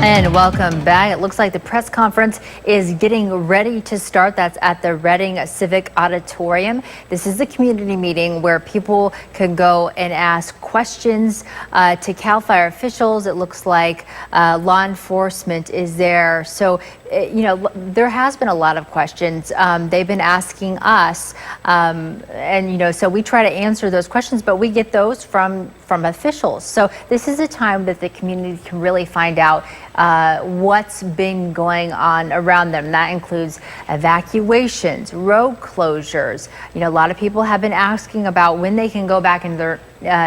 And welcome back. It looks like the press conference is getting ready to start. That's at the Reading Civic Auditorium. This is the community meeting where people can go and ask questions to CAL FIRE officials. It looks like law enforcement is there. So, you know, there has been a lot of questions. They've been asking us, and, you know, so we try to answer those questions, but we get those from officials. So this is a time that the community can really find out what's been going on around them. That includes evacuations, road closures. You know, a lot of people have been asking about when they can go back in their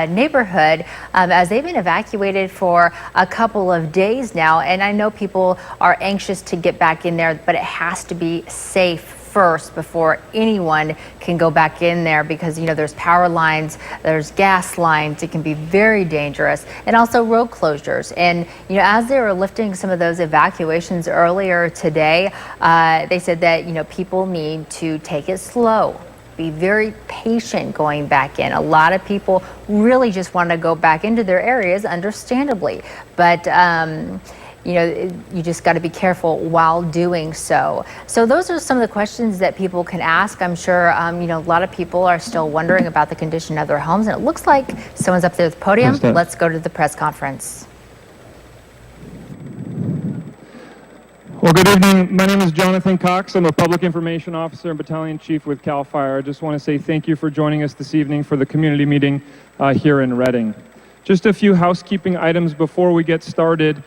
neighborhood as they've been evacuated for a couple of days now. And I know people are anxious to get back in there, but it has to be safe first before anyone can go back in there, because, you know, there's power lines, there's gas lines. It can be very dangerous, and also road closures. And, you know, as they were lifting some of those evacuations earlier today, they said that, you know, people need to take it slow, be very patient going back in. A lot of people really just want to go back into their areas, understandably, but you know, you just got to be careful while doing so. So those are some of the questions that people can ask. I'm sure, you know, a lot of people are still wondering about the condition of their homes, and it looks like someone's up there at the podium. Let's go to the press conference. Well, good evening. My name is Jonathan Cox. I'm a Public Information Officer and Battalion Chief with CAL FIRE. I just want to say thank you for joining us this evening for the community meeting here in Reading. Just a few housekeeping items before we get started.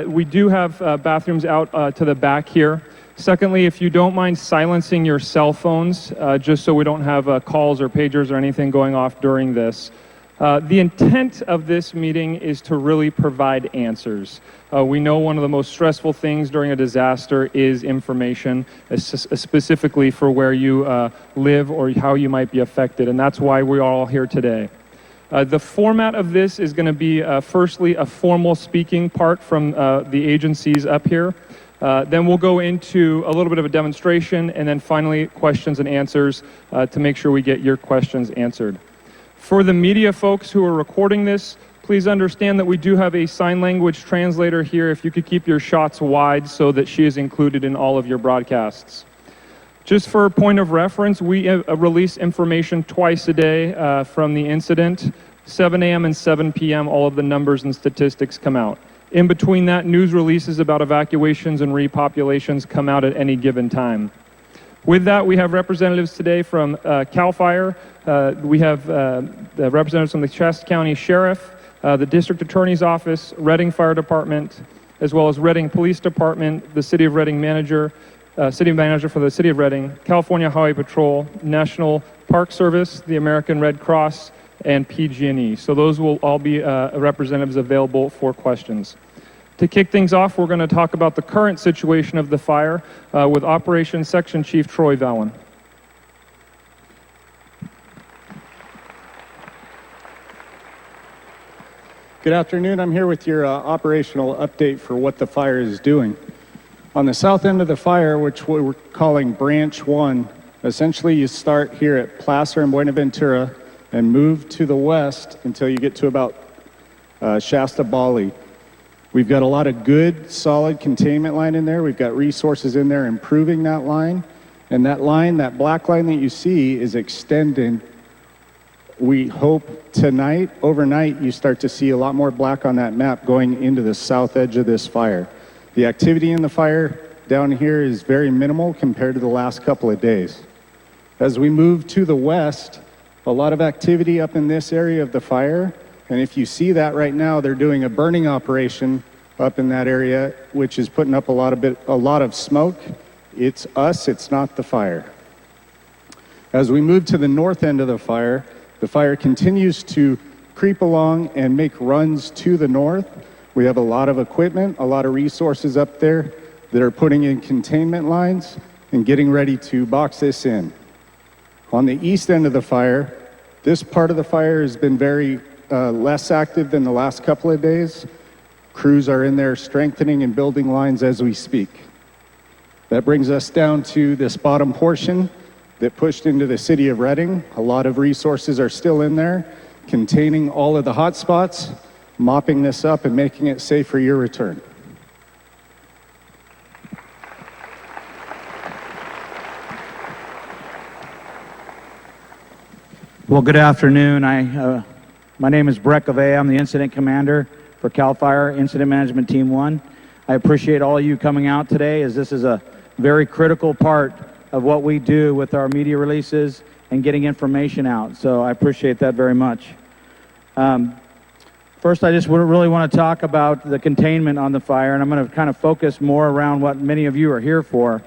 We do have bathrooms out to the back here. Secondly, if you don't mind silencing your cell phones, just so we don't have calls or pagers or anything going off during this. The intent of this meeting is to really provide answers. We know one of the most stressful things during a disaster is information, specifically for where you live or how you might be affected, and that's why we're all here today. The format of this is going to be, firstly, a formal speaking part from the agencies up here. Then we'll go into a little bit of a demonstration, and then finally questions and answers to make sure we get your questions answered. For the media folks who are recording this, please understand that we do have a sign language translator here. If you could keep your shots wide so that she is included in all of your broadcasts. Just for a point of reference, we release information twice a day from the incident. 7 a.m. and 7 p.m., all of the numbers and statistics come out. In between that, news releases about evacuations and repopulations come out at any given time. With that, we have representatives today from CAL FIRE. We have the representatives from the Shasta County Sheriff, the District Attorney's Office, Reading Fire Department, as well as Reading Police Department, the City of Reading Manager, City Manager for the City of Reading, California Highway Patrol, National Park Service, the American Red Cross, and PG&E. So those will all be representatives available for questions. To kick things off, we're going to talk about the current situation of the fire with Operations Section Chief Troy Vallon. Good afternoon. I'm here with your operational update for what the fire is doing. On the south end of the fire, which we're calling Branch 1, essentially you start here at Placer and Buenaventura and move to the west until you get to about Shasta Bali. We've got a lot of good, solid containment line in there. We've got resources in there improving that line. And that line, that black line that you see, is extending. We hope tonight, overnight, you start to see a lot more black on that map going into the south edge of this fire. The activity in the fire down here is very minimal compared to the last couple of days. As we move to the west, a lot of activity up in this area of the fire. And if you see that right now, they're doing a burning operation up in that area, which is putting up a lot of smoke. It's us, it's not the fire. As we move to the north end of the fire continues to creep along and make runs to the north. We have a lot of equipment, a lot of resources up there that are putting in containment lines and getting ready to box this in. On the east end of the fire, this part of the fire has been very less active than the last couple of days. Crews are in there strengthening and building lines as we speak. That brings us down to this bottom portion that pushed into the city of Reading. A lot of resources are still in there, containing all of the hot spots, mopping this up and making it safe for your return. Well, good afternoon. My name is Brett Gavea. I'm the incident commander for CAL FIRE Incident Management Team 1. I appreciate all of you coming out today, as this is a very critical part of what we do with our media releases and getting information out. So I appreciate that very much. First, I just really want to talk about the containment on the fire, and I'm going to kind of focus more around what many of you are here for.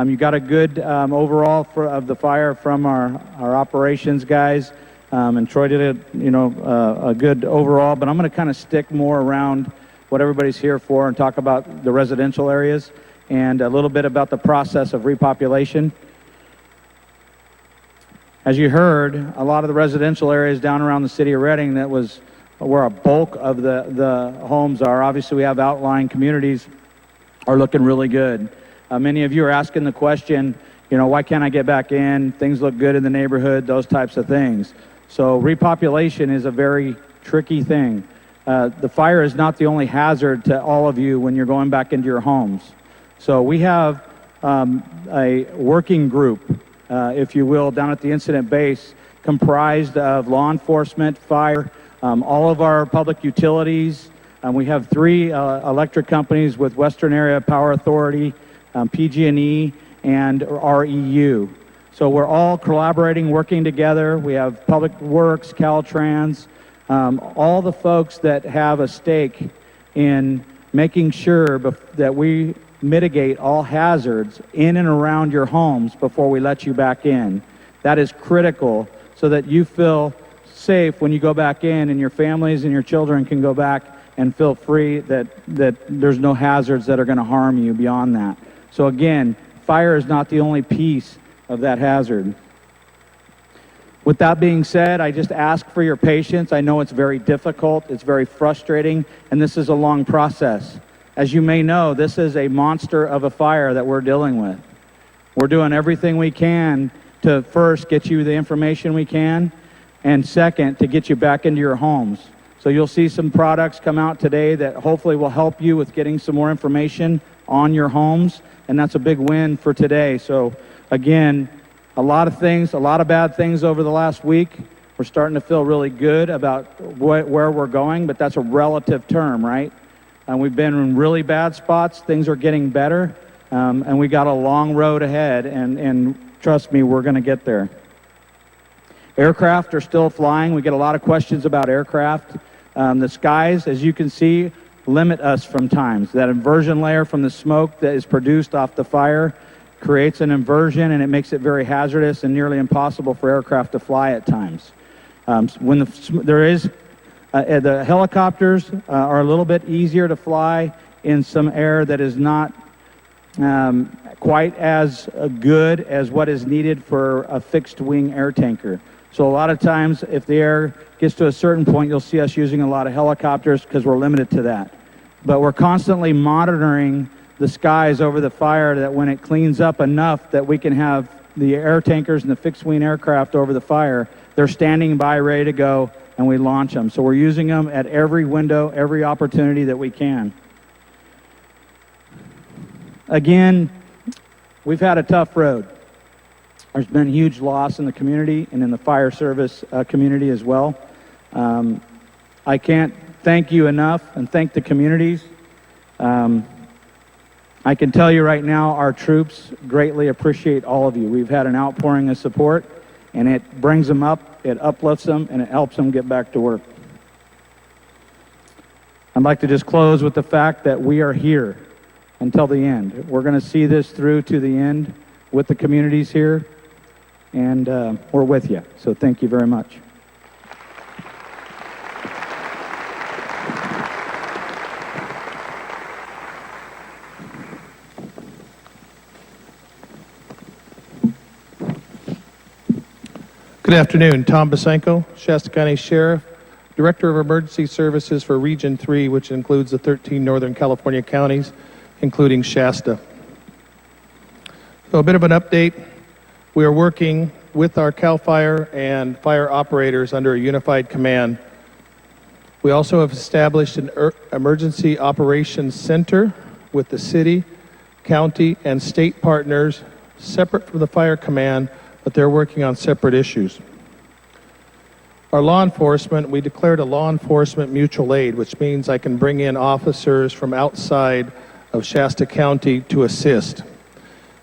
You got a good overall of the fire from our operations guys, and Troy did a good overall, but I'm going to kind of stick more around what everybody's here for and talk about the residential areas and a little bit about the process of repopulation. As you heard, a lot of the residential areas down around the city of Reading, that was where a bulk of the homes are. Obviously, we have outlying communities are looking really good. Many of you are asking the question, why can't I get back in? Things look good in the neighborhood, those types of things. So repopulation is a very tricky thing. The fire is not the only hazard to all of you when you're going back into your homes. So we have a working group, if you will, down at the incident base, comprised of law enforcement, fire, all of our public utilities. We have 3 electric companies with Western Area Power Authority, PG&E, and REU. So we're all collaborating, working together. We have Public Works, Caltrans, all the folks that have a stake in making sure that we mitigate all hazards in and around your homes before we let you back in. That is critical so that you feel safe when you go back in, and your families and your children can go back and feel free that there's no hazards that are going to harm you beyond that. So again, fire is not the only piece of that hazard. With that being said, I just ask for your patience. I know it's very difficult, it's very frustrating, and this is a long process. As you may know, this is a monster of a fire that we're dealing with. We're doing everything we can to first get you the information we can, and second, to get you back into your homes. So you'll see some products come out today that hopefully will help you with getting some more information on your homes, and that's a big win for today. So again, a lot of things, a lot of bad things over the last week. We're starting to feel really good about where we're going, but that's a relative term, right? We've been in really bad spots. Things are getting better, and we got a long road ahead, and trust me, we're going to get there. Aircraft are still flying. We get a lot of questions about aircraft. The skies, as you can see, limit us from times. That inversion layer from the smoke that is produced off the fire creates an inversion, and it makes it very hazardous and nearly impossible for aircraft to fly at times. The helicopters are a little bit easier to fly in some air that is not quite as good as what is needed for a fixed wing air tanker. So a lot of times, if the air gets to a certain point, you'll see us using a lot of helicopters because we're limited to that. But we're constantly monitoring the skies over the fire, that when it cleans up enough that we can have the air tankers and the fixed wing aircraft over the fire, they're standing by ready to go, and we launch them. So we're using them at every window, every opportunity that we can. Again, we've had a tough road. There's been huge loss in the community and in the fire service community as well. I can't thank you enough and thank the communities. I can tell you right now, our troops greatly appreciate all of you. We've had an outpouring of support, and it brings them up, it uplifts them, and it helps them get back to work. I'd like to just close with the fact that we are here until the end. We're going to see this through to the end with the communities here, and we're with you. So thank you very much. Good afternoon. Tom Basenko, Shasta County Sheriff, Director of Emergency Services for Region 3, which includes the 13 Northern California counties, including Shasta. So a bit of an update. We are working with our CAL FIRE and fire operators under a unified command. We also have established an emergency operations center with the city, county, and state partners separate from the fire command, but they're working on separate issues. Our law enforcement, we declared a law enforcement mutual aid, which means I can bring in officers from outside of Shasta County to assist.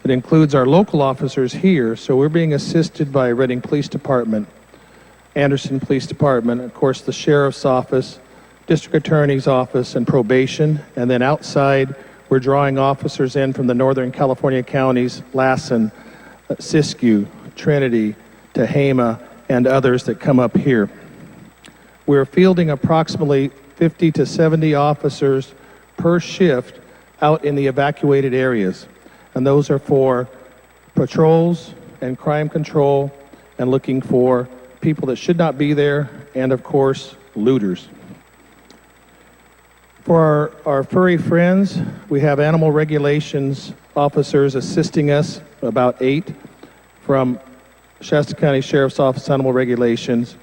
It includes our local officers here, so we're being assisted by Reading Police Department, Anderson Police Department, of course the Sheriff's Office, District Attorney's Office, and Probation. And then outside, we're drawing officers in from the Northern California counties, Lassen, Siskiyou, Trinity, Tehama, and others that come up here. We're fielding approximately 50 to 70 officers per shift out in the evacuated areas. And those are for patrols and crime control and looking for people that should not be there, and of course, looters. For our furry friends, we have animal regulations officers assisting us, about 8, from Shasta County Sheriff's Office Animal Regulations,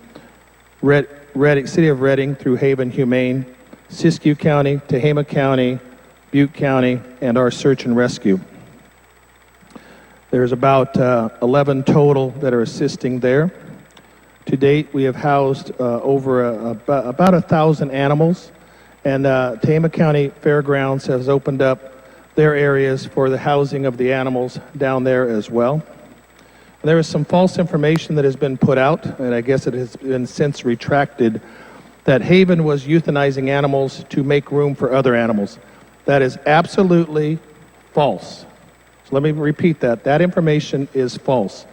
City of Reading through Haven Humane, Siskiyou County, Tehama County, Butte County, and our search and rescue. There's about 11 total that are assisting there. To date, we have housed over about 1,000 animals, and Tehama County Fairgrounds has opened up their areas for the housing of the animals down there as well. There is some false information that has been put out, and I guess it has been since retracted, that Haven was euthanizing animals to make room for other animals. That is absolutely false. So let me repeat that. That information is false.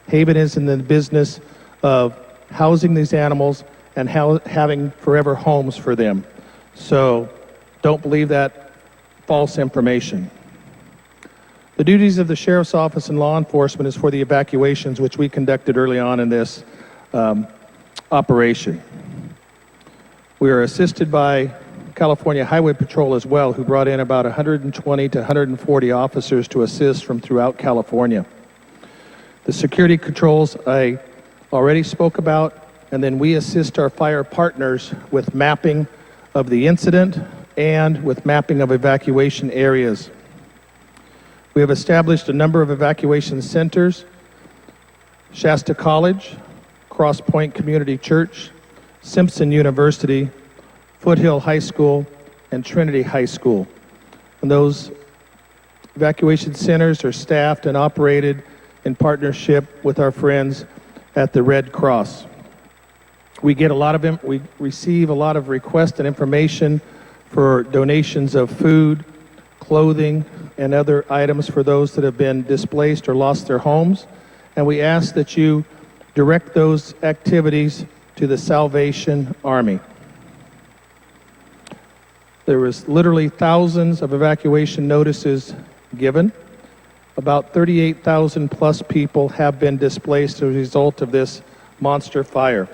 Haven is in the business of housing these animals and having forever homes for them. So don't believe that false information. The duties of the Sheriff's Office and law enforcement is for the evacuations, which we conducted early on in this operation. We are assisted by California Highway Patrol as well, who brought in about 120 to 140 officers to assist from throughout California. The security controls I already spoke about, and then we assist our fire partners with mapping of the incident and with mapping of evacuation areas. We have established a number of evacuation centers: Shasta College, Cross Point Community Church, Simpson University, Foothill High School, and Trinity High School. And those evacuation centers are staffed and operated in partnership with our friends at the Red Cross. We receive a lot of requests and information for donations of food, clothing, and other items for those that have been displaced or lost their homes. And we ask that you direct those activities to the Salvation Army. There was literally thousands of evacuation notices given. About 38,000 plus people have been displaced as a result of this monster fire.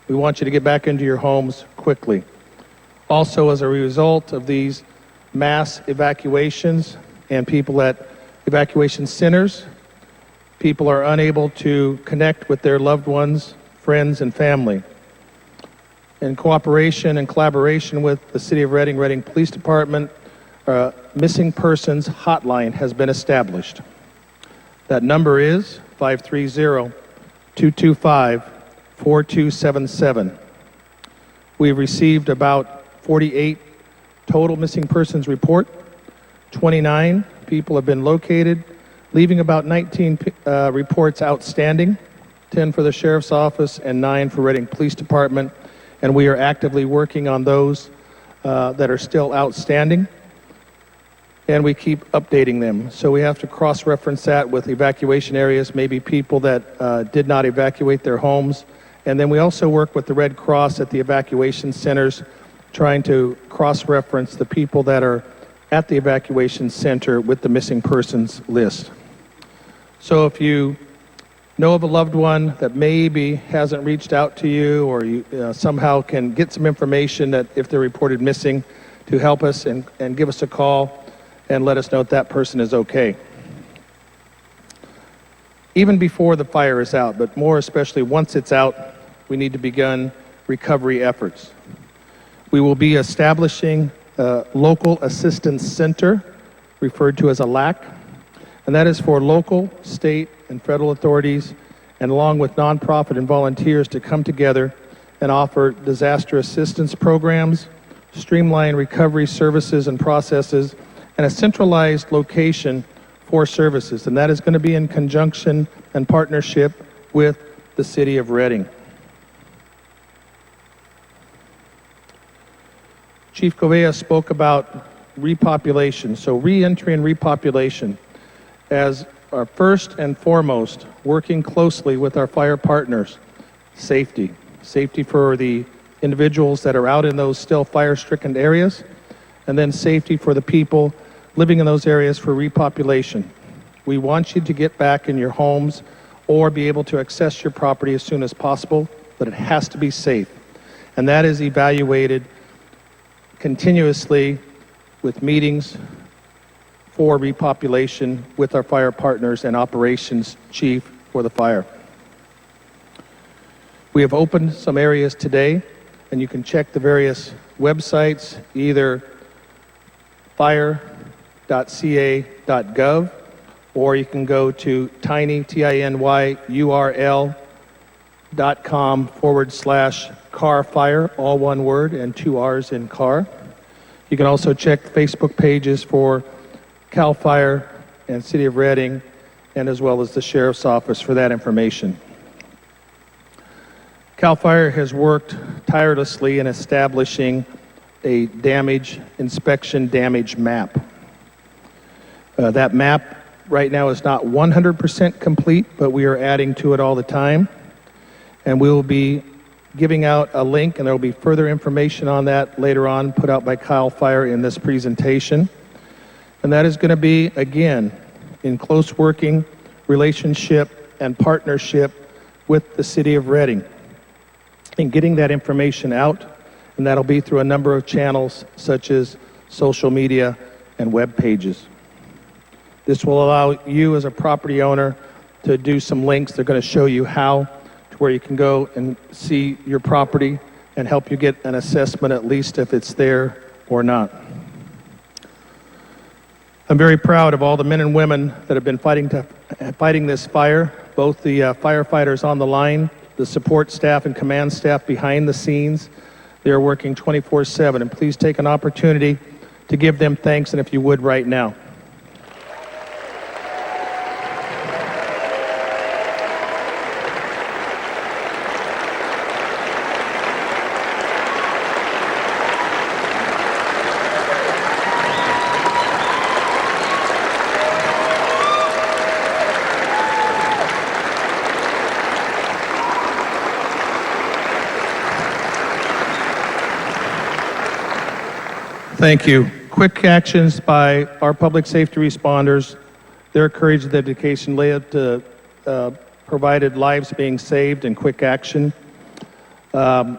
We want you to get back into your homes quickly. Also, as a result of these mass evacuations and people at evacuation centers, people are unable to connect with their loved ones, friends, and family. In cooperation and collaboration with the City of Reading, Reading Police Department, a missing persons hotline has been established. That number is 530-225-4277. We've received about 48 total missing persons report. 29 people have been located, leaving about 19 reports outstanding, 10 for the Sheriff's Office and 9 for Reading Police Department. And we are actively working on those that are still outstanding, and we keep updating them. So we have to cross-reference that with evacuation areas, maybe people that did not evacuate their homes. And then we also work with the Red Cross at the evacuation centers, trying to cross-reference the people that are at the evacuation center with the missing persons list. So if you know of a loved one that maybe hasn't reached out to you, or you somehow can get some information that if they're reported missing, to help us and give us a call and let us know that person is okay. Even before the fire is out, but more especially once it's out, we need to begin recovery efforts. We will be establishing a local assistance center, referred to as a LAC, and that is for local, state, and federal authorities and along with nonprofit and volunteers to come together and offer disaster assistance programs, streamline recovery services and processes, and a centralized location for services. And that is going to be in conjunction and partnership with the City of Reading. Chief Govea spoke about repopulation. So re-entry and repopulation as our first and foremost, working closely with our fire partners. Safety. Safety for the individuals that are out in those still fire-stricken areas, and then safety for the people living in those areas for repopulation. We want you to get back in your homes or be able to access your property as soon as possible, but it has to be safe. And that is evaluated continuously with meetings for repopulation with our fire partners and operations chief for the fire. We have opened some areas today, and you can check the various websites, either fire.ca.gov, or you can go to tinyurl.com/Carr Fire, all one word, and 2 R's in Carr. You can also check the Facebook pages for CAL FIRE and City of Reading, and as well as the Sheriff's Office for that information. CAL FIRE has worked tirelessly in establishing a damage inspection damage map. That map right now is not 100% complete, but we are adding to it all the time. And we will be giving out a link, and there will be further information on that later on, put out by CAL FIRE in this presentation. And that is going to be, again, in close working relationship and partnership with the City of Reading in getting that information out, and that'll be through a number of channels such as social media and web pages. This will allow you as a property owner to do some links. They're going to show you how to where you can go and see your property and help you get an assessment, at least if it's there or not. I'm very proud of all the men and women that have been fighting this fire, both the firefighters on the line, the support staff and command staff behind the scenes. They are working 24/7, and please take an opportunity to give them thanks, and if you would right now. Thank you. Quick actions by our public safety responders. Their courage and dedication led to provided lives being saved and quick action. If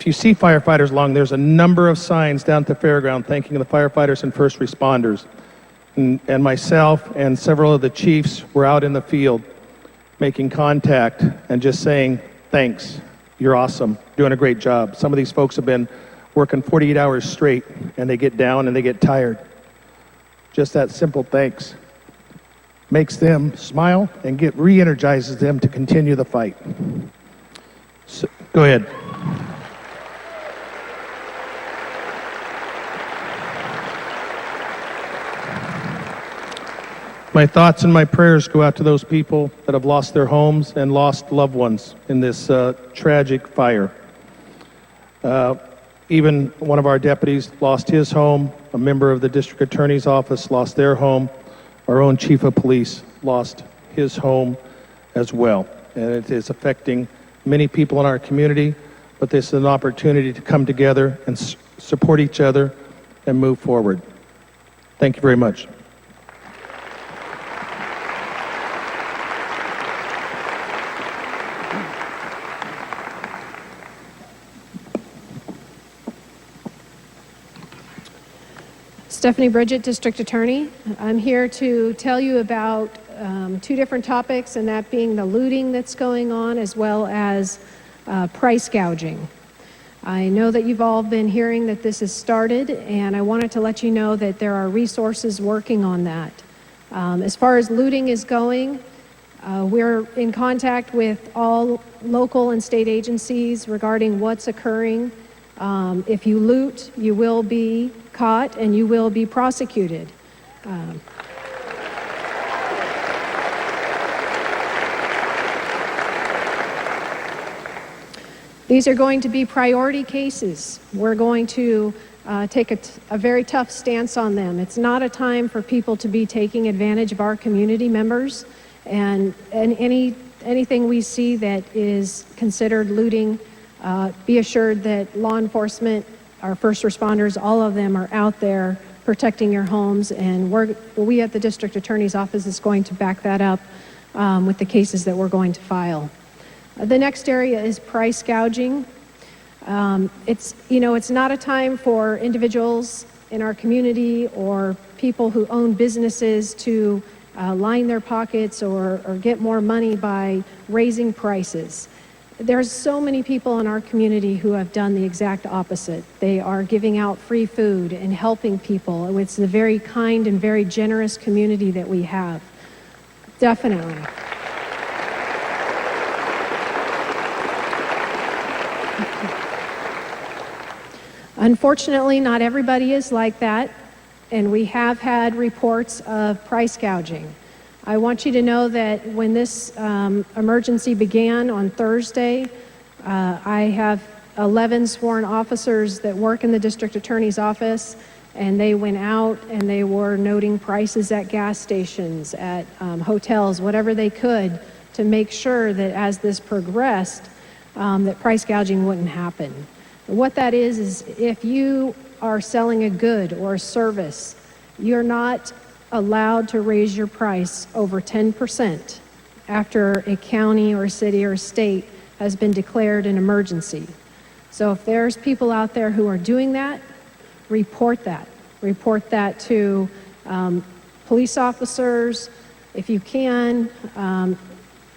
you see firefighters along, there's a number of signs down at the fairground thanking the firefighters and first responders. And myself and several of the chiefs were out in the field making contact and just saying, thanks, you're awesome, doing a great job. Some of these folks have been working 48 hours straight, and they get down and they get tired. Just that simple thanks makes them smile and re-energizes them to continue the fight. So, go ahead. My thoughts and my prayers go out to those people that have lost their homes and lost loved ones in this tragic fire. Even one of our deputies lost his home. A member of the district attorney's office lost their home. Our own chief of police lost his home as well. And it is affecting many people in our community, but this is an opportunity to come together and support each other and move forward. Thank you very much. Stephanie Bridget, District Attorney. I'm here to tell you about two different topics, and that being the looting that's going on as well as price gouging. I know that you've all been hearing that this has started, and I wanted to let you know that there are resources working on that. As far as looting is going, We're in contact with all local and state agencies regarding what's occurring. If you loot, you will be caught and you will be prosecuted. These are going to be priority cases. We're going to take a very tough stance on them. It's not a time for people to be taking advantage of our community members, and anything we see that is considered looting, be assured that law enforcement, our first responders, all of them are out there protecting your homes, and we at the District Attorney's Office is going to back that up with the cases that we're going to file. The next area is price gouging. It's not a time for individuals in our community or people who own businesses to line their pockets or get more money by raising prices. There's so many people in our community who have done the exact opposite. They are giving out free food and helping people. It's a very kind and very generous community that we have. Definitely. Unfortunately, not everybody is like that, and we have had reports of price gouging. I want you to know that when this emergency began on Thursday, I have 11 sworn officers that work in the District Attorney's Office, and they went out and they were noting prices at gas stations, at hotels, whatever they could, to make sure that as this progressed, that price gouging wouldn't happen. What that is if you are selling a good or a service, you're not allowed to raise your price over 10% after a county or a city or a state has been declared an emergency. So if there's people out there who are doing that, report that. Report that to police officers. If you can,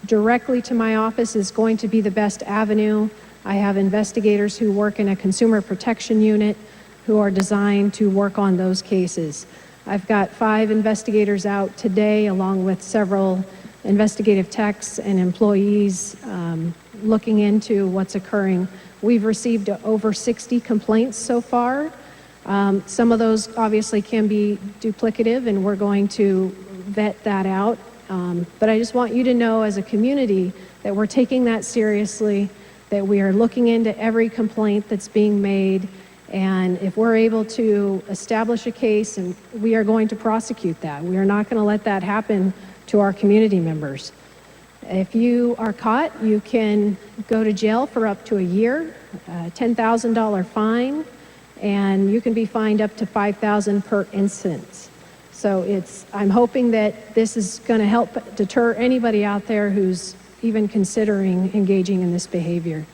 directly to my office is going to be the best avenue. I have investigators who work in a consumer protection unit who are designed to work on those cases. I've got 5 investigators out today, along with several investigative techs and employees looking into what's occurring. We've received over 60 complaints so far. Some of those obviously can be duplicative, and we're going to vet that out. But I just want you to know as a community that we're taking that seriously, that we are looking into every complaint that's being made, and if we're able to establish a case, and we are going to prosecute that. We are not going to let that happen to our community members. If you are caught, you can go to jail for up to a year, $10,000 fine, and you can be fined up to $5,000 per instance. So I'm hoping that this is going to help deter anybody out there who's even considering engaging in this behavior.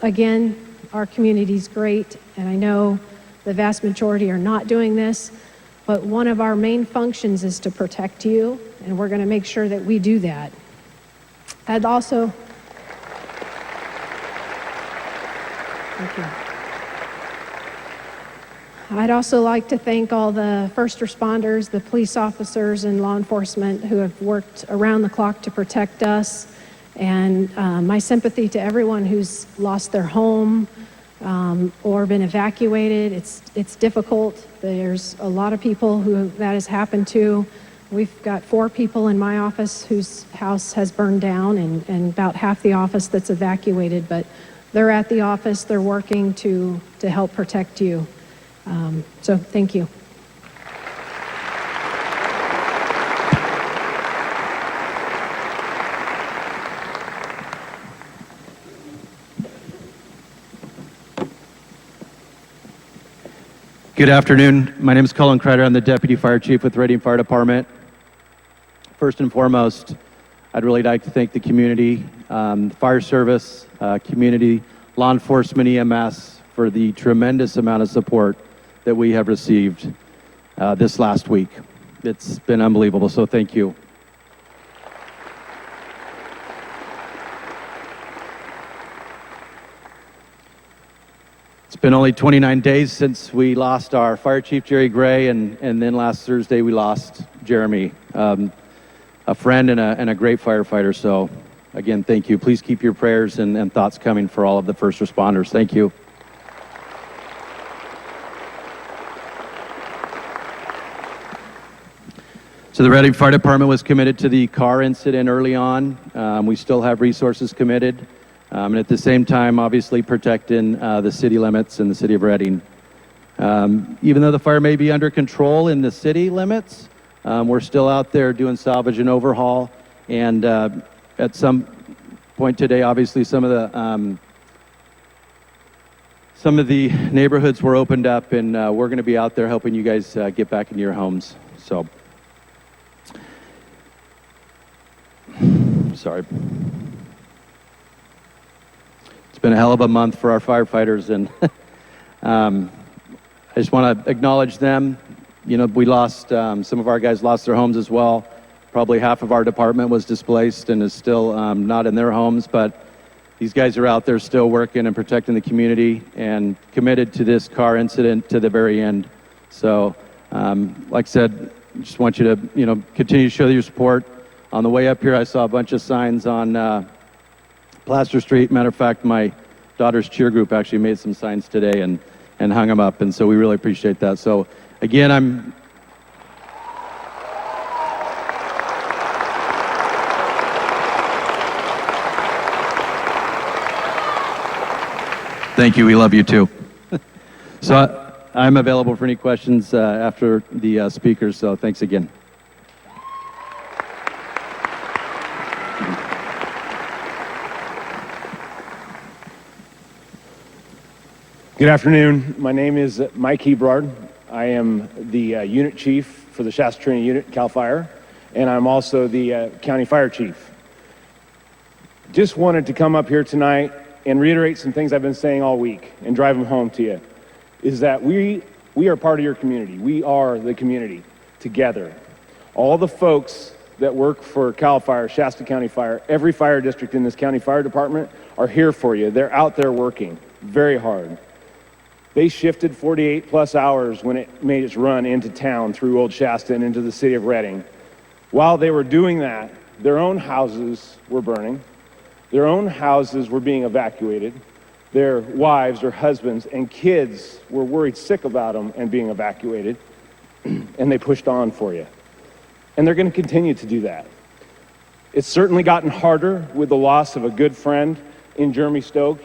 Again, our community's great, and I know the vast majority are not doing this, but one of our main functions is to protect you, and we're going to make sure that we do that. Thank you. I'd also like to thank all the first responders, the police officers, and law enforcement who have worked around the clock to protect us. And my sympathy to everyone who's lost their home or been evacuated. It's difficult. There's a lot of people who that has happened to. We've got 4 people in my office whose house has burned down, and about half the office that's evacuated, but they're at the office, they're working to help protect you. So thank you. Good afternoon. My name is Colin Kreider. I'm the Deputy Fire Chief with Reading Fire Department. First and foremost, I'd really like to thank the community, fire service, community, law enforcement, EMS, for the tremendous amount of support that we have received this last week. It's been unbelievable, so thank you. It's been only 29 days since we lost our Fire Chief, Jerry Gray, and then last Thursday we lost Jeremy. a friend and a great firefighter. So again, thank you. Please keep your prayers and thoughts coming for all of the first responders. Thank you. So the Reading Fire Department was committed to the Carr incident early on. We still have resources committed. And at the same time, obviously protecting the city limits and the city of Reading. Even though the fire may be under control in the city limits, we're still out there doing salvage and overhaul. And at some point today, obviously some of the neighborhoods were opened up, and we're going to be out there helping you guys get back into your homes. So, sorry. It's been a hell of a month for our firefighters, and I just want to acknowledge them. You know, we lost, some of our guys lost their homes as well. Probably half of our department was displaced and is still not in their homes, but these guys are out there still working and protecting the community and committed to this Carr incident to the very end. So, like I said, just want you to, you know, continue to show your support. On the way up here, I saw a bunch of signs on Plaster Street. Matter of fact, my daughter's cheer group actually made some signs today and hung them up, and so we really appreciate that. So again, thank you, we love you too. So I'm available for any questions after the speakers, so thanks again. Good afternoon. My name is Mike Hebrard. I am the unit chief for the Shasta Trinity unit, CAL FIRE, and I'm also the county fire chief. Just wanted to come up here tonight and reiterate some things I've been saying all week and drive them home to you, is that we are part of your community. We are the community together. All the folks that work for CAL FIRE, Shasta County Fire, every fire district in this county fire department are here for you. They're out there working very hard. They shifted 48 plus hours when it made its run into town through Old Shasta and into the city of Reading. While they were doing that, their own houses were burning. Their own houses were being evacuated. Their wives or husbands and kids were worried sick about them and being evacuated. And they pushed on for you. And they're going to continue to do that. It's certainly gotten harder with the loss of a good friend in Jeremy Stoke.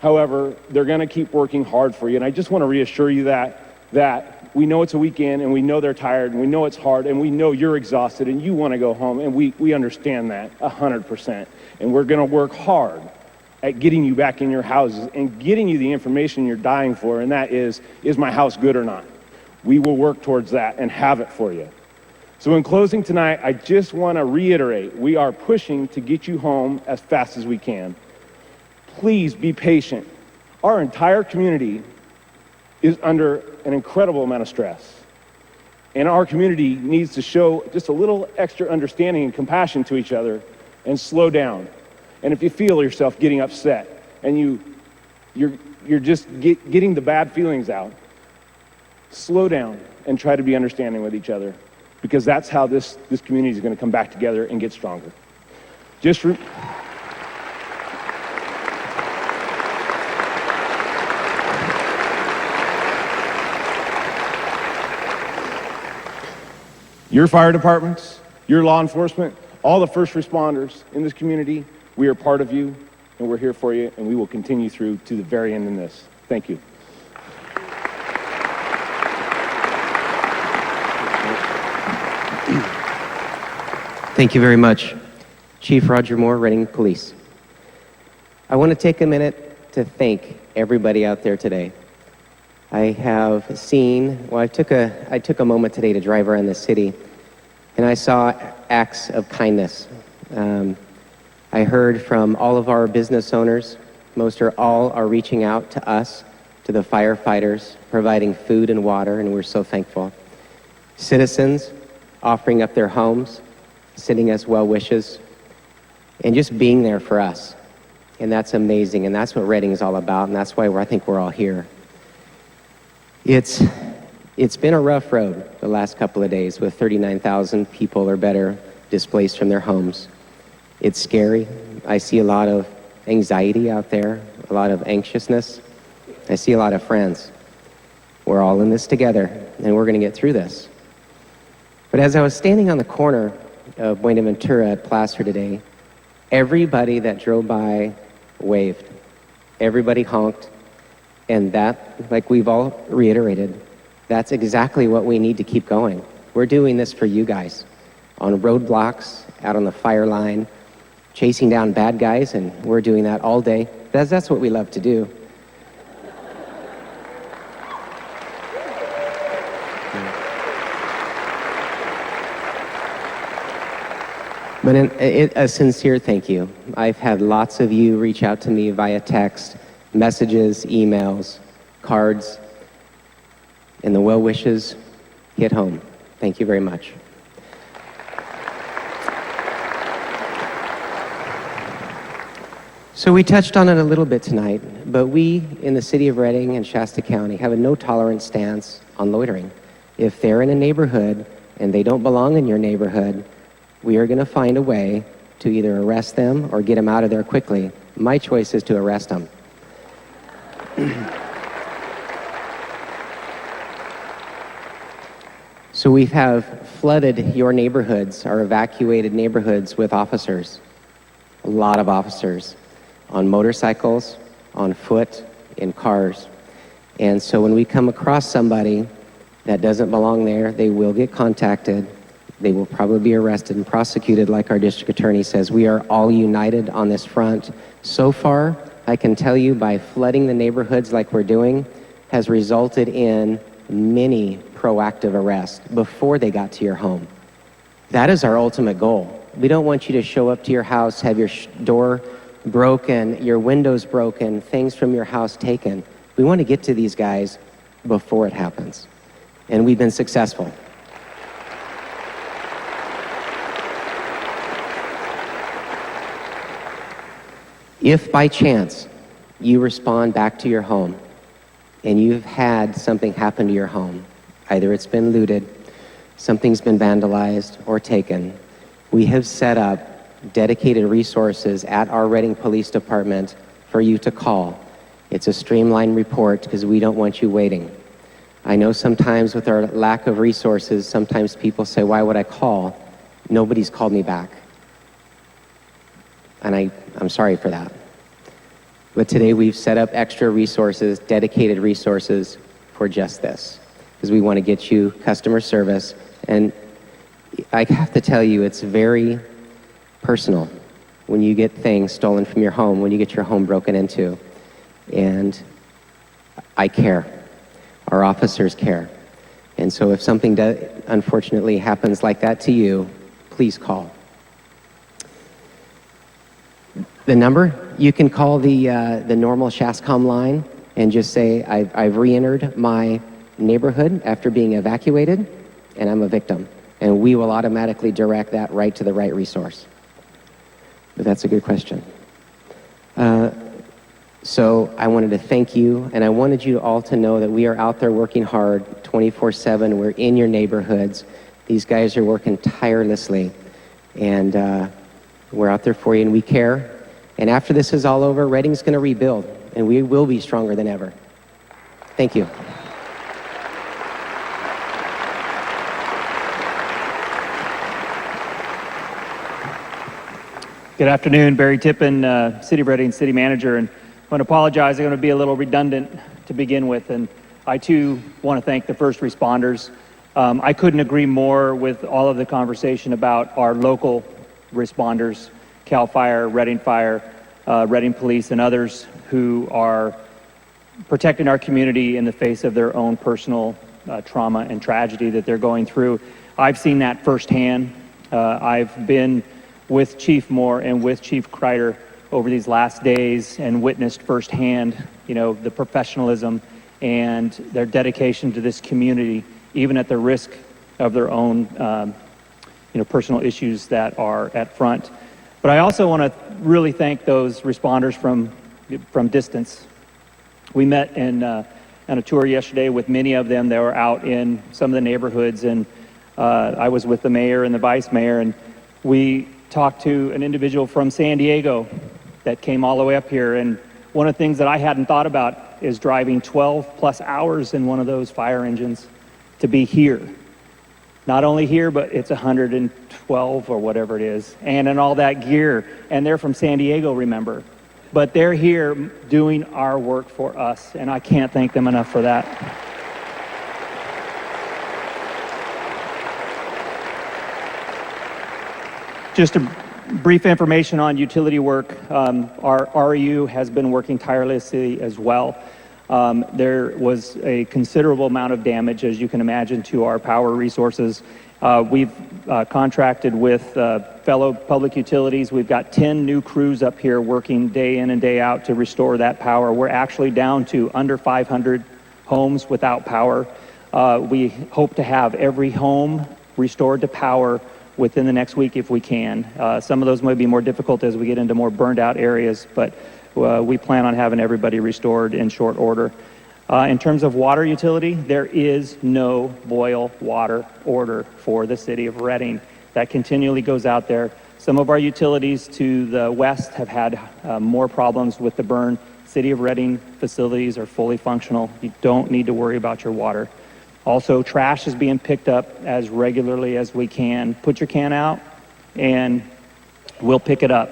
However, they're going to keep working hard for you. And I just want to reassure you that we know it's a weekend, and we know they're tired, and we know it's hard, and we know you're exhausted, and you want to go home, and we understand that 100%. And we're going to work hard at getting you back in your houses and getting you the information you're dying for, and that is my house good or not? We will work towards that and have it for you. So in closing tonight, I just want to reiterate, we are pushing to get you home as fast as we can. Please be patient. Our entire community is under an incredible amount of stress. And our community needs to show just a little extra understanding and compassion to each other and slow down. And if you feel yourself getting upset and you're just getting the bad feelings out, slow down and try to be understanding with each other, because that's how this community is going to come back together and get stronger. Your fire departments, your law enforcement, all the first responders in this community, we are part of you, and we're here for you, and we will continue through to the very end in this. Thank you. Thank you very much. Chief Roger Moore, Reading Police. I want to take a minute to thank everybody out there today. I have seen, well, I took a moment today to drive around the city, and I saw acts of kindness. I heard from all of our business owners. All are reaching out to us, to the firefighters, providing food and water, and we're so thankful. Citizens offering up their homes, sending us well wishes, and just being there for us. And that's amazing, and that's what Reading is all about, and that's why I think we're all here. It's been a rough road the last couple of days with 39,000 people or better displaced from their homes. It's scary. I see a lot of anxiety out there, a lot of anxiousness. I see a lot of friends. We're all in this together, and we're going to get through this. But as I was standing on the corner of Buenaventura at Placer today, everybody that drove by waved. Everybody honked. And that, like we've all reiterated, that's exactly what we need to keep going. We're doing this for you guys. On roadblocks, out on the fire line, chasing down bad guys, and we're doing that all day. That's what we love to do. But a sincere thank you. I've had lots of you reach out to me via text, messages, emails, cards, and the well wishes hit home. Thank you very much. So we touched on it a little bit tonight, but we in the city of Redding and Shasta County have a no tolerance stance on loitering. If they're in a neighborhood and they don't belong in your neighborhood, we are going to find a way to either arrest them or get them out of there quickly. My choice is to arrest them. So we have flooded your neighborhoods, our evacuated neighborhoods, with officers. A lot of officers on motorcycles, on foot, in cars. And so when we come across somebody that doesn't belong there, they will get contacted. They will probably be arrested and prosecuted, like our district attorney says. We are all united on this front. So far, I can tell you, by flooding the neighborhoods like we're doing, has resulted in many proactive arrests before they got to your home. That is our ultimate goal. We don't want you to show up to your house, have your door broken, your windows broken, things from your house taken. We want to get to these guys before it happens. And we've been successful. If by chance you respond back to your home and you've had something happen to your home, either it's been looted, something's been vandalized or taken, we have set up dedicated resources at our Redding Police Department for you to call. It's a streamlined report because we don't want you waiting. I know sometimes with our lack of resources, sometimes people say, why would I call? Nobody's called me back. And I'm sorry for that. But today we've set up extra resources, dedicated resources for just this, because we want to get you customer service. And I have to tell you, it's very personal when you get things stolen from your home, when you get your home broken into. And I care. Our officers care. And so if something unfortunately happens like that to you, please call. The number, you can call the normal SHASCOM line and just say, I've re-entered my neighborhood after being evacuated, and I'm a victim. And we will automatically direct that right to the right resource. But that's a good question. So I wanted to thank you, and I wanted you all to know that we are out there working hard 24/7. We're in your neighborhoods. These guys are working tirelessly, and we're out there for you, and we care. And after this is all over, Redding's going to rebuild, and we will be stronger than ever. Thank you. Good afternoon, Barry Tippin, City of Redding City Manager, and I want to apologize. I'm going to be a little redundant to begin with, and I too want to thank the first responders. I couldn't agree more with all of the conversation about our local responders, CAL FIRE, Redding Fire, Redding Police, and others who are protecting our community in the face of their own personal trauma and tragedy that they're going through. I've seen that firsthand. I've been with Chief Moore and with Chief Kreider over these last days and witnessed firsthand, the professionalism and their dedication to this community, even at the risk of their own, personal issues that are at front. But I also want to really thank those responders from distance. We met on a tour yesterday with many of them. They were out in some of the neighborhoods, and I was with the mayor and the vice mayor, and We talked to an individual from San Diego that came all the way up here, and one of the things that I hadn't thought about is driving 12 plus hours in one of those fire engines to be here. Not only here, but it's 112 or whatever it is, and in all that gear. And they're from San Diego, remember. But they're here doing our work for us, and I can't thank them enough for that. Just a brief information on utility work. Our REU has been working tirelessly as well. There was a considerable amount of damage, as you can imagine, to our power resources. We've contracted with fellow public utilities. We've got 10 new crews up here working day in and day out to restore that power. We're actually down to under 500 homes without power. We hope to have every home restored to power within the next week if we can. Some of those might be more difficult as we get into more burned out areas, but we plan on having everybody restored in short order. In terms of water utility, there is no boil water order for the city of Reading. That continually goes out there. Some of our utilities to the west have had more problems with the burn. City of Reading facilities are fully functional. You don't need to worry about your water. Also, trash is being picked up as regularly as we can. Put your can out and we'll pick it up.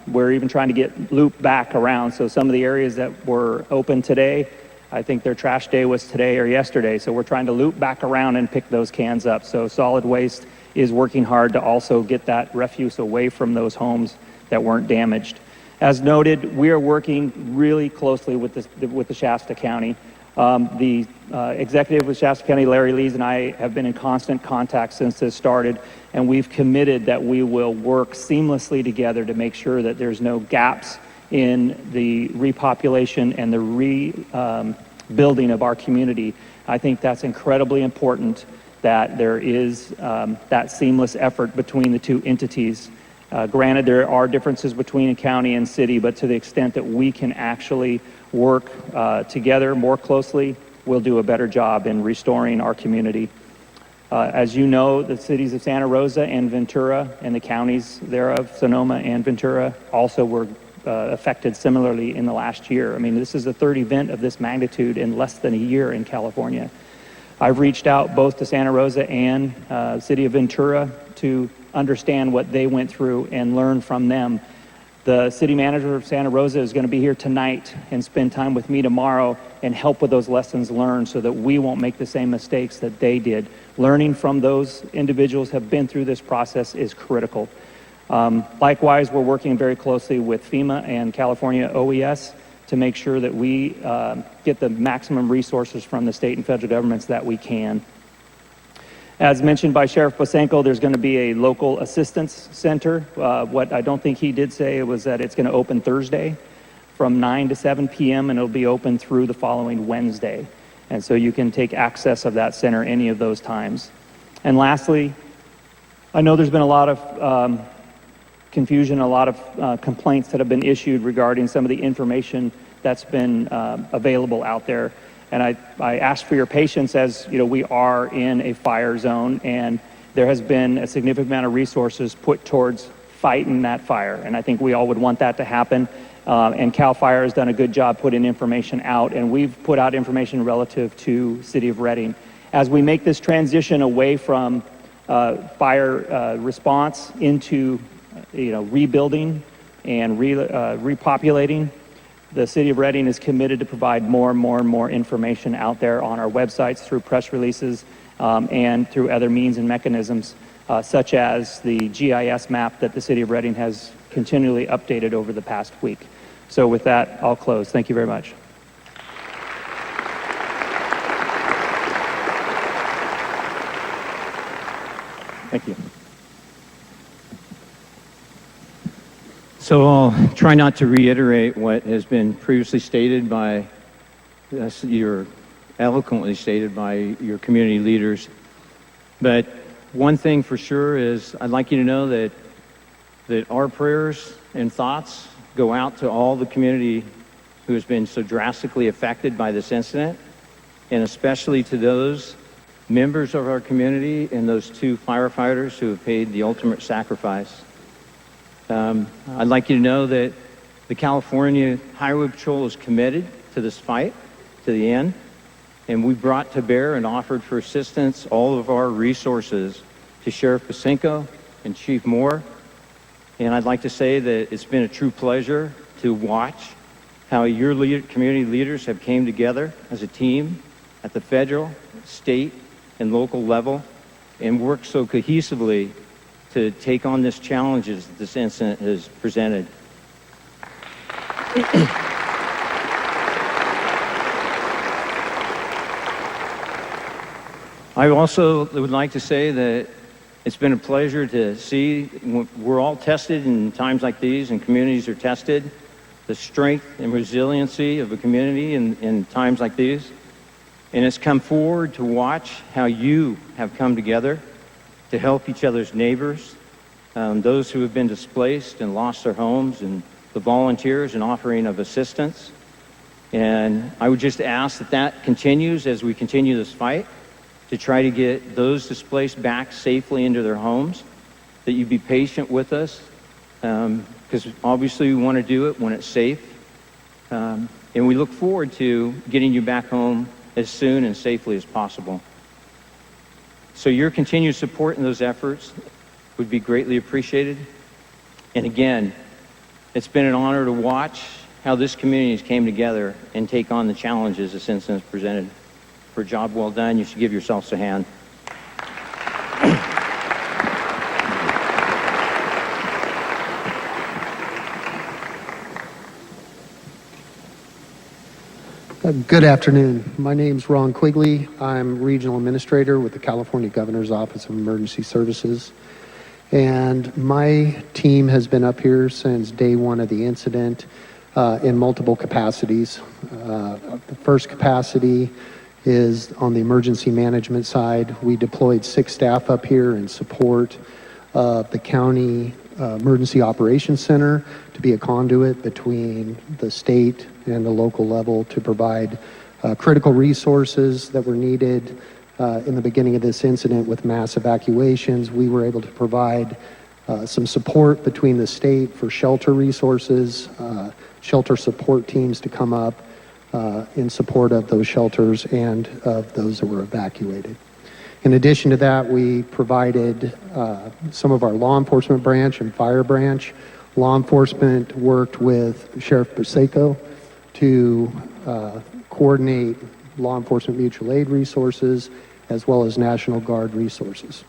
We're even trying to get looped back around. So some of the areas that were open today, I think their trash day was today or yesterday. So we're trying to loop back around and pick those cans up. So solid waste is working hard to also get that refuse away from those homes that weren't damaged. As noted, we are working really closely with the Shasta County. The executive with Shasta County, Larry Lees, and I have been in constant contact since this started, and we've committed that we will work seamlessly together to make sure that there's no gaps in the repopulation and the rebuilding of our community. I think that's incredibly important, that there is that seamless effort between the two entities. Granted, there are differences between county and city, but to the extent that we can actually work together more closely, we'll do a better job in restoring our community. As you know, the cities of Santa Rosa and Ventura and the counties thereof, Sonoma and Ventura, also were affected similarly in the last year. I mean, this is the third event of this magnitude in less than a year in California. I've reached out both to Santa Rosa and City of Ventura to understand what they went through and learn from them. The city manager of Santa Rosa is going to be here tonight and spend time with me tomorrow and help with those lessons learned so that we won't make the same mistakes that they did. Learning from those individuals who have been through this process is critical. Likewise, we're working very closely with FEMA and California OES to make sure that we get the maximum resources from the state and federal governments that we can. As mentioned by Sheriff Bosenko, there's going to be a local assistance center. What I don't think he did say was that it's going to open Thursday from 9 to 7 p.m. and it'll be open through the following Wednesday. And so you can take access of that center any of those times. And lastly, I know there's been a lot of confusion, a lot of complaints that have been issued regarding some of the information that's been available out there. And I ask for your patience, as you know, we are in a fire zone and there has been a significant amount of resources put towards fighting that fire. And I think we all would want that to happen. And CAL FIRE has done a good job putting information out, and we've put out information relative to City of Reading. As we make this transition away from fire response into rebuilding and repopulating, the City of Reading is committed to provide more and more information out there on our websites through press releases and through other means and mechanisms, such as the GIS map that the City of Reading has continually updated over the past week. So with that, I'll close. Thank you very much. Thank you. So I'll try not to reiterate what has been previously stated by eloquently stated by your community leaders. But one thing for sure is I'd like you to know that our prayers and thoughts go out to all the community who has been so drastically affected by this incident, and especially to those members of our community and those 2 firefighters who have paid the ultimate sacrifice. I'd like you to know that the California Highway Patrol is committed to this fight to the end, and we brought to bear and offered for assistance all of our resources to Sheriff Pasenko and Chief Moore. And I'd like to say that it's been a true pleasure to watch how your community leaders have came together as a team at the federal, state, and local level and worked so cohesively to take on this challenges that this incident has presented. I also would like to say that it's been a pleasure to see, we're all tested in times like these, and communities are tested, the strength and resiliency of a community in times like these. And it's come forward to watch how you have come together to help each other's neighbors, those who have been displaced and lost their homes, and the volunteers and offering of assistance. And I would just ask that that continues as we continue this fight to try to get those displaced back safely into their homes, that you be patient with us, because obviously we want to do it when it's safe. And we look forward to getting you back home as soon and safely as possible. So your continued support in those efforts would be greatly appreciated. And again, it's been an honor to watch how this community has came together and take on the challenges this incident has presented. For a job well done, you should give yourselves a hand. Good afternoon. My name's Ron Quigley. I'm Regional Administrator with the California Governor's Office of Emergency Services. And my team has been up here since day one of the incident in multiple capacities. The first capacity is on the emergency management side. We deployed 6 staff up here in support of the county emergency operations center to be a conduit between the state and the local level to provide critical resources that were needed in the beginning of this incident with mass evacuations. We were able to provide some support between the state for shelter resources, shelter support teams to come up in support of those shelters and of those that were evacuated. In addition to that, we provided some of our law enforcement branch and fire branch. Law enforcement worked with Sheriff Pasenko to coordinate law enforcement mutual aid resources as well as National Guard resources.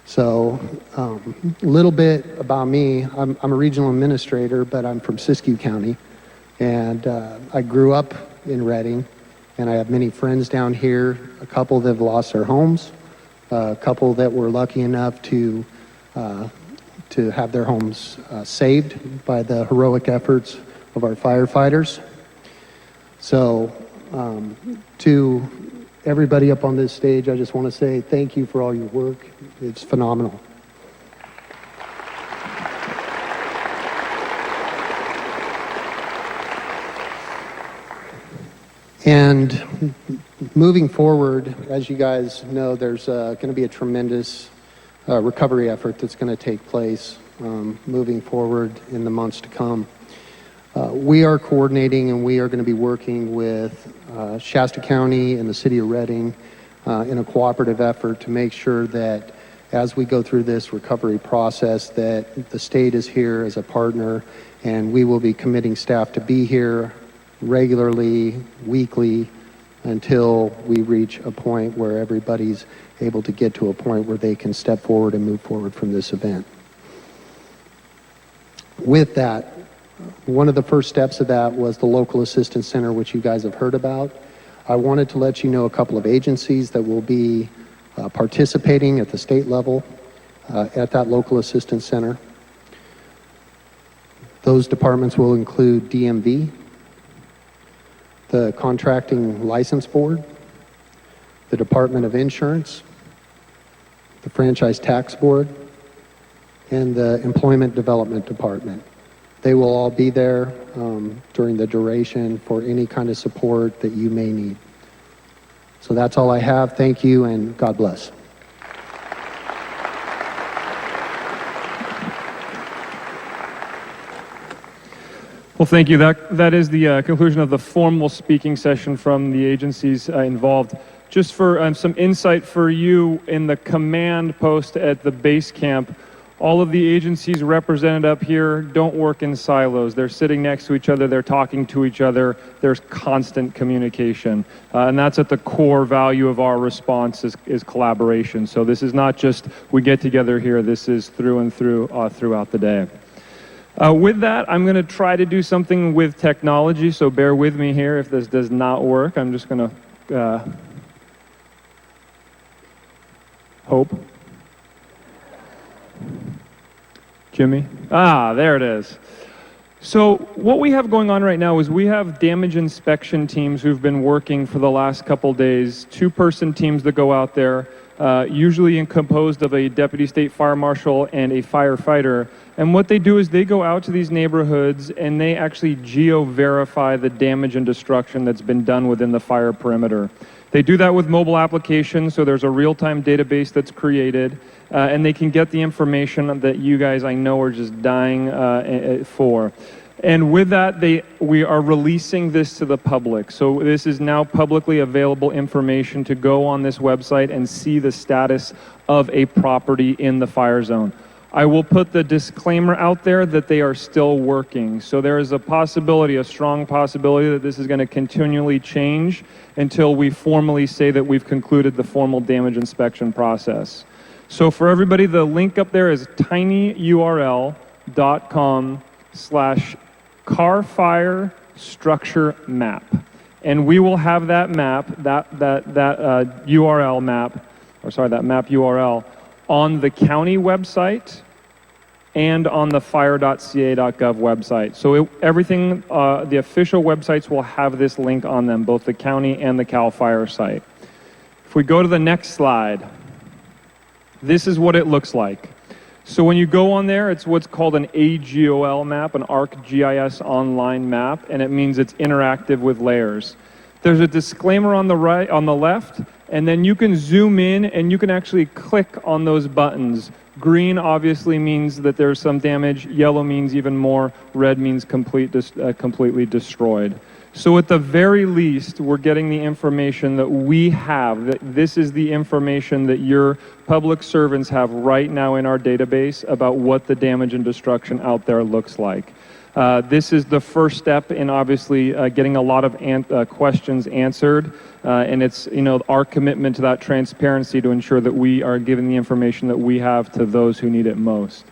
So a little bit about me. I'm a regional administrator, but I'm from Siskiyou County, and I grew up in Redding, and I have many friends down here, a couple that have lost their homes, a couple that were lucky enough to have their homes saved by the heroic efforts of our firefighters. So to everybody up on this stage, I just want to say thank you for all your work. It's phenomenal. And moving forward, as you guys know, there's going to be a tremendous recovery effort that's going to take place moving forward in the months to come. We are coordinating and we are going to be working with Shasta County and the City of Redding in a cooperative effort to make sure that as we go through this recovery process that the state is here as a partner, and we will be committing staff to be here regularly, weekly, until we reach a point where everybody's able to get to a point where they can step forward and move forward from this event. With that, one of the first steps of that was the Local Assistance Center, which you guys have heard about. I wanted to let you know a couple of agencies that will be participating at the state level at that Local Assistance Center. Those departments will include DMV, the Contracting License Board, the Department of Insurance, the Franchise Tax Board, and the Employment Development Department. They will all be there during the duration for any kind of support that you may need. So that's all I have. Thank you, and God bless. Well, thank you. That is the conclusion of the formal speaking session from the agencies involved. Just for some insight for you, in the command post at the base camp, all of the agencies represented up here don't work in silos. They're sitting next to each other, they're talking to each other, there's constant communication. And that's at the core value of our response is collaboration. So this is not just we get together here, this is through and through throughout the day. With that, I'm going to try to do something with technology, so bear with me here if this does not work. I'm just going to hope. Jimmy? Ah, there it is. So what we have going on right now is we have damage inspection teams who've been working for the last couple days, two-person teams that go out there, usually composed of a deputy state fire marshal and a firefighter. And what they do is they go out to these neighborhoods and they actually geo-verify the damage and destruction that's been done within the fire perimeter. They do that with mobile applications, so there's a real-time database that's created, and they can get the information that you guys, I know, are just dying for. And with that, we are releasing this to the public. So this is now publicly available information to go on this website and see the status of a property in the fire zone. I will put the disclaimer out there that they are still working. So there is a possibility, a strong possibility, that this is going to continually change until we formally say that we've concluded the formal damage inspection process. So for everybody, the link up there is tinyurl.com/Carr Fire Structure Map. And we will have that map, that URL map, or sorry, that map URL, on the county website and on the fire.ca.gov website. So everything, the official websites will have this link on them, both the county and the CAL FIRE site. If we go to the next slide, this is what it looks like. So when you go on there, it's what's called an AGOL map, an ArcGIS online map, and it means it's interactive with layers. There's a disclaimer on the right, on the left, and then you can zoom in and you can actually click on those buttons. Green obviously means that there's some damage, yellow means even more, red means completely destroyed. So at the very least, we're getting the information that we have, that this is the information that your public servants have right now in our database about what the damage and destruction out there looks like. This is the first step in obviously getting a lot of questions answered, and it's our commitment to that transparency to ensure that we are giving the information that we have to those who need it most.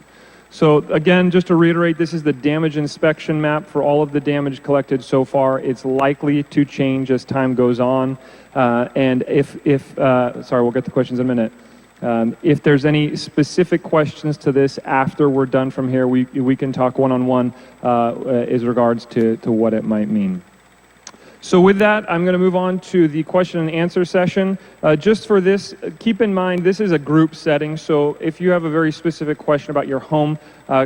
So again, just to reiterate, this is the damage inspection map for all of the damage collected so far. It's likely to change as time goes on, and sorry, we'll get to questions in a minute. If there's any specific questions to this after we're done from here, we can talk one-on-one as regards to what it might mean. So with that, I'm going to move on to the question and answer session. Just for this, keep in mind this is a group setting, so if you have a very specific question about your home,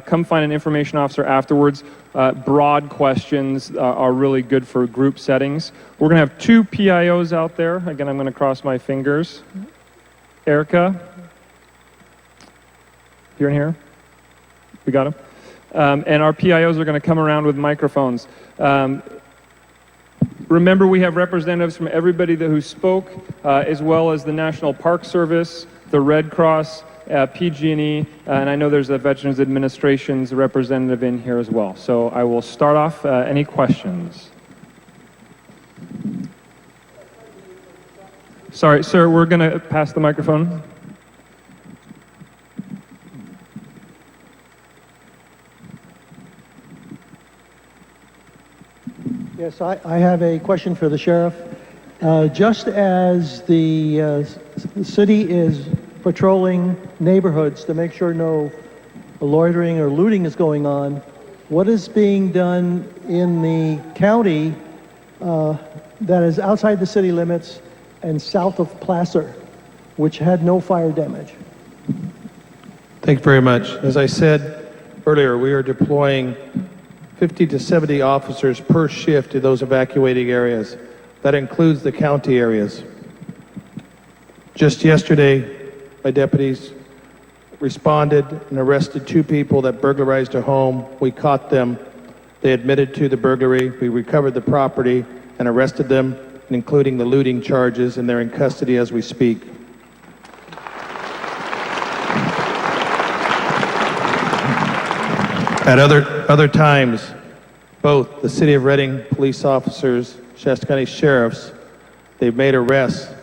come find an information officer afterwards. Broad questions are really good for group settings. We're going to have two PIOs out there. Again, I'm going to cross my fingers. Erica, you're in here? We got him? And our PIOs are going to come around with microphones. Remember, we have representatives from everybody who spoke, as well as the National Park Service, the Red Cross, PG&E, and I know there's a Veterans Administration's representative in here as well. So I will start off. Any questions? Sorry, sir, we're going to pass the microphone. Yes, I have a question for the sheriff. Just as the city is patrolling neighborhoods to make sure no loitering or looting is going on, what is being done in the county that is outside the city limits and south of Placer, which had no fire damage? Thank you very much. As I said earlier, we are deploying 50 to 70 officers per shift to those evacuating areas. That includes the county areas. Just yesterday, my deputies responded and arrested 2 people that burglarized a home. We caught them. They admitted to the burglary. We recovered the property and arrested them, including the looting charges, and they're in custody as we speak. At other times, both the City of Reading police officers, Shasta County sheriffs, they've made arrests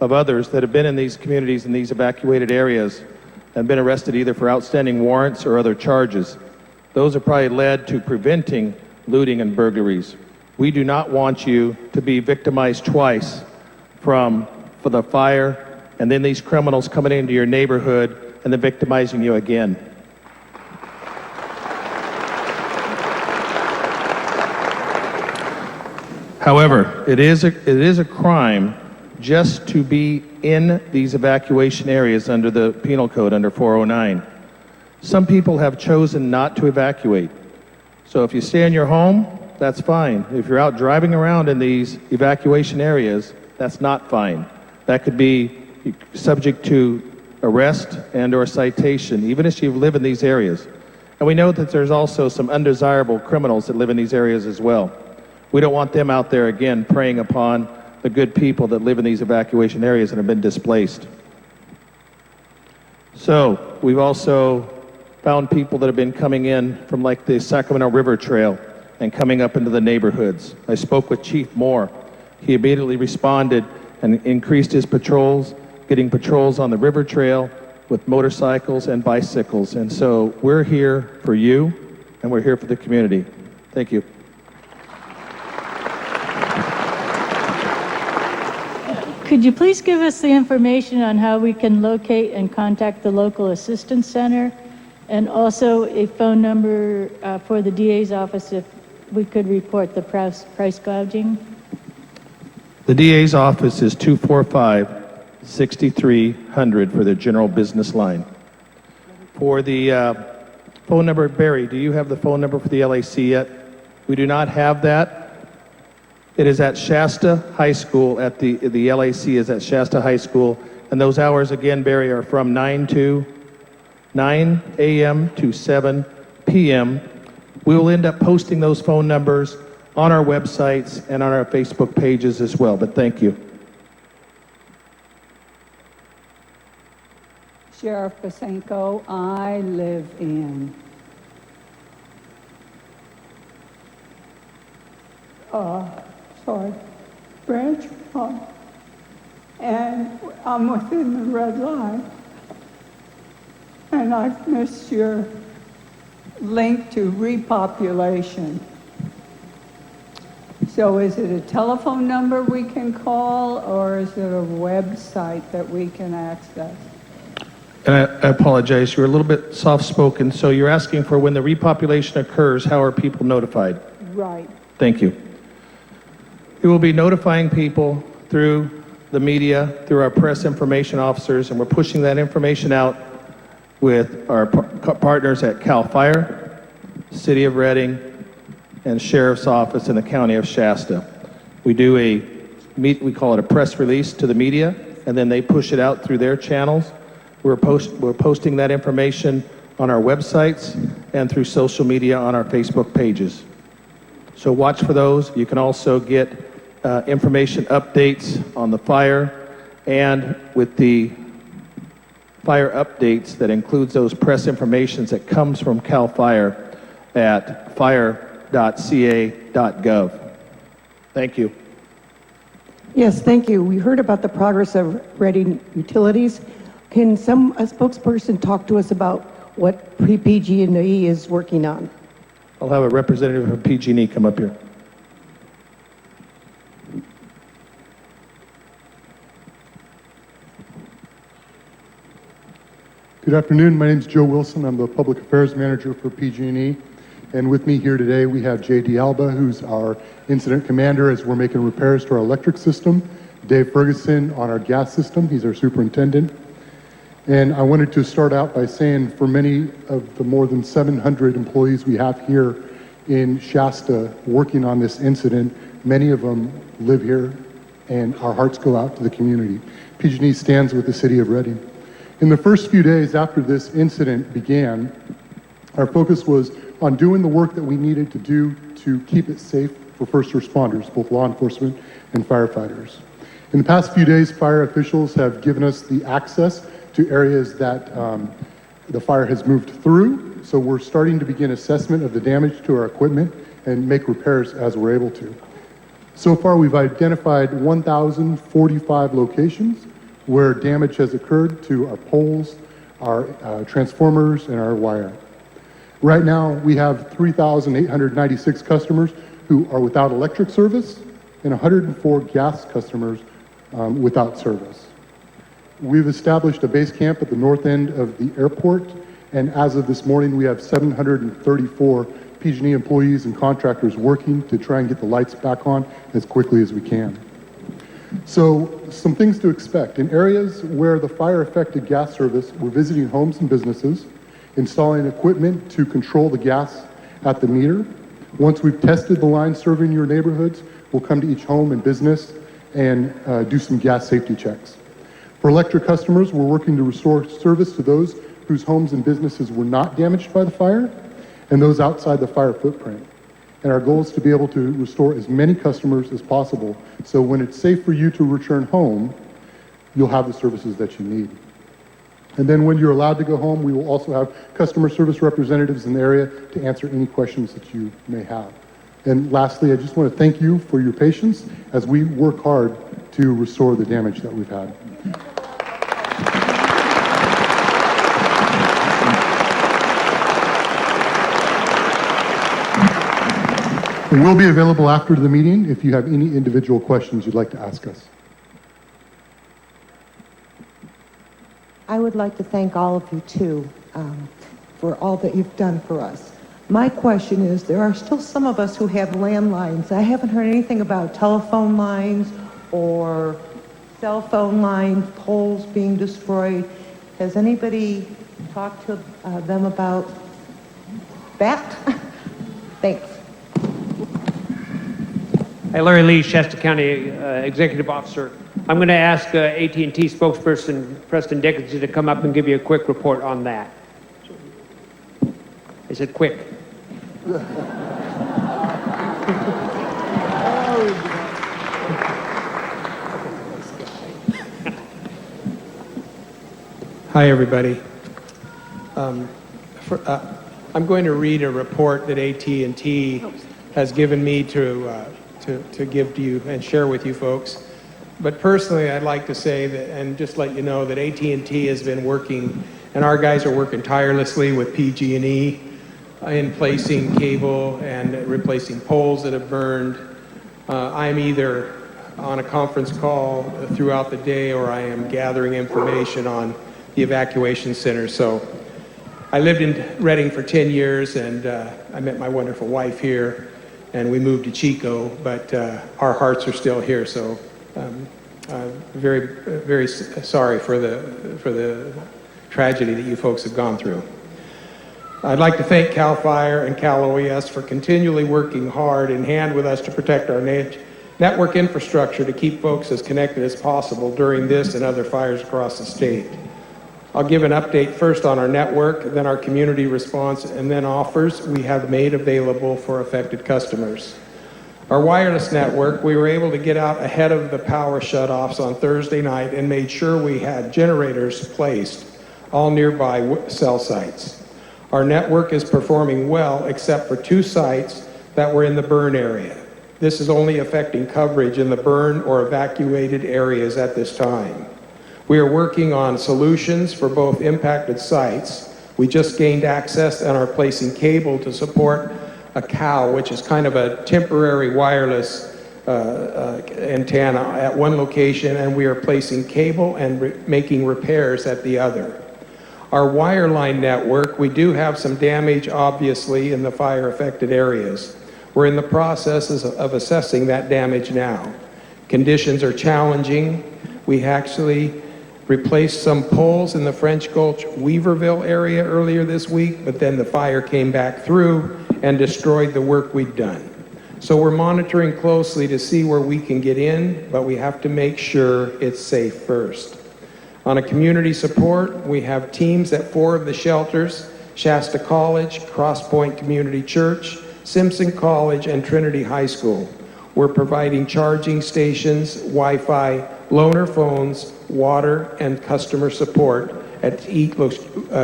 of others that have been in these communities in these evacuated areas and been arrested either for outstanding warrants or other charges. Those have probably led to preventing looting and burglaries. We do not want you to be victimized twice for the fire and then these criminals coming into your neighborhood and then victimizing you again. However, it is a crime just to be in these evacuation areas under the penal code under 409. Some people have chosen not to evacuate. So if you stay in your home, that's fine. If you're out driving around in these evacuation areas, that's not fine. That could be subject to arrest and or citation, even if you live in these areas. And we know that there's also some undesirable criminals that live in these areas as well. We don't want them out there again preying upon the good people that live in these evacuation areas and have been displaced. So we've also found people that have been coming in from like the Sacramento River Trail and coming up into the neighborhoods. I spoke with Chief Moore. He immediately responded and increased his patrols, getting patrols on the river trail with motorcycles and bicycles. And so we're here for you and we're here for the community. Thank you. Could you please give us the information on how we can locate and contact the local assistance center, and also a phone number for the DA's office if we could report the price gouging? The DA's office is 245-6300 for the general business line. For the phone number, Barry, do you have the phone number for the LAC yet? We do not have that. It is at Shasta High School. The LAC is at Shasta High School, and those hours again, Barry, are from 9 a.m. to 7 p.m. We will end up posting those phone numbers on our websites and on our Facebook pages as well, but thank you. Sheriff Basenko, I live in Branch 1, and I'm within the red line, and I've missed your link to repopulation. So is it a telephone number we can call, or is it a website that we can access? And I apologize, you're a little bit soft-spoken, so you're asking for when the repopulation occurs, how are people notified? Right. Thank you. We will be notifying people through the media, through our press information officers, and we're pushing that information out with our partners at CAL FIRE, City of Reading, and Sheriff's Office in the County of Shasta. We do we call it a press release to the media, and then they push it out through their channels. We're posting that information on our websites and through social media on our Facebook pages. So watch for those. You can also get information updates on the fire, and with the fire updates that includes those press informations that comes from CAL FIRE at fire.ca.gov. Thank you. Yes, thank you. We heard about the progress of Reading Utilities. Can a spokesperson talk to us about what PG&E is working on? I'll have a representative from PG&E come up here. Good afternoon. My name is Joe Wilson. I'm the Public Affairs Manager for PG&E. And with me here today, we have J.D. Alba, who's our incident commander as we're making repairs to our electric system. Dave Ferguson on our gas system. He's our superintendent. And I wanted to start out by saying for many of the more than 700 employees we have here in Shasta working on this incident, many of them live here and our hearts go out to the community. PG&E stands with the city of Reading. In the first few days after this incident began, our focus was on doing the work that we needed to do to keep it safe for first responders, both law enforcement and firefighters. In the past few days, fire officials have given us the access to areas that the fire has moved through, so we're starting to begin assessment of the damage to our equipment and make repairs as we're able to. So far, we've identified 1,045 locations where damage has occurred to our poles, our transformers, and our wire. Right now, we have 3,896 customers who are without electric service and 104 gas customers without service. We've established a base camp at the north end of the airport, and as of this morning, we have 734 PG&E employees and contractors working to try and get the lights back on as quickly as we can. So, some things to expect. In areas where the fire affected gas service, we're visiting homes and businesses, installing equipment to control the gas at the meter. Once we've tested the line serving your neighborhoods, we'll come to each home and business and do some gas safety checks. For electric customers, we're working to restore service to those whose homes and businesses were not damaged by the fire and those outside the fire footprint. And our goal is to be able to restore as many customers as possible, so when it's safe for you to return home, you'll have the services that you need. And then when you're allowed to go home, we will also have customer service representatives in the area to answer any questions that you may have. And lastly, I just want to thank you for your patience as we work hard to restore the damage that we've had. We'll be available after the meeting if you have any individual questions you'd like to ask us. I would like to thank all of you too for all that you've done for us. My question is, there are still some of us who have landlines. I haven't heard anything about telephone lines or cell phone lines, poles being destroyed. Has anybody talked to them about that? Thanks. Hi, Larry Lee, Shasta County Executive Officer. I'm going to ask AT&T spokesperson Preston Dickinson to come up and give you a quick report on that. I said quick. Hi, everybody. I'm going to read a report that AT&T has given me to give to you and share with you folks. But personally, I'd like to say that, and just let you know that AT&T has been working, and our guys are working tirelessly with PG&E in placing cable and replacing poles that have burned. I'm either on a conference call throughout the day or I am gathering information on the evacuation center. So I lived in Reading for 10 years, and I met my wonderful wife here, and we moved to Chico, but our hearts are still here. So very, very sorry for the tragedy that you folks have gone through. I'd like to thank CAL FIRE and Cal OES for continually working hard in hand with us to protect our network infrastructure to keep folks as connected as possible during this and other fires across the state. I'll give an update first on our network, then our community response, and then offers we have made available for affected customers. Our wireless network, we were able to get out ahead of the power shutoffs on Thursday night and made sure we had generators placed all nearby cell sites. Our network is performing well except for 2 sites that were in the burn area. This is only affecting coverage in the burn or evacuated areas at this time. We are working on solutions for both impacted sites. We just gained access and are placing cable to support a COW, which is kind of a temporary wireless antenna at one location, and we are placing cable and making repairs at the other. Our wireline network, we do have some damage, obviously, in the fire-affected areas. We're in the process of assessing that damage now. Conditions are challenging. We actually replaced some poles in the French Gulch, Weaverville area earlier this week, but then the fire came back through and destroyed the work we'd done. So we're monitoring closely to see where we can get in, but we have to make sure it's safe first. On a community support, we have teams at 4 of the shelters: Shasta College, Cross Point Community Church, Simpson College, and Trinity High School. We're providing charging stations, Wi-Fi, loaner phones, water, and customer support at each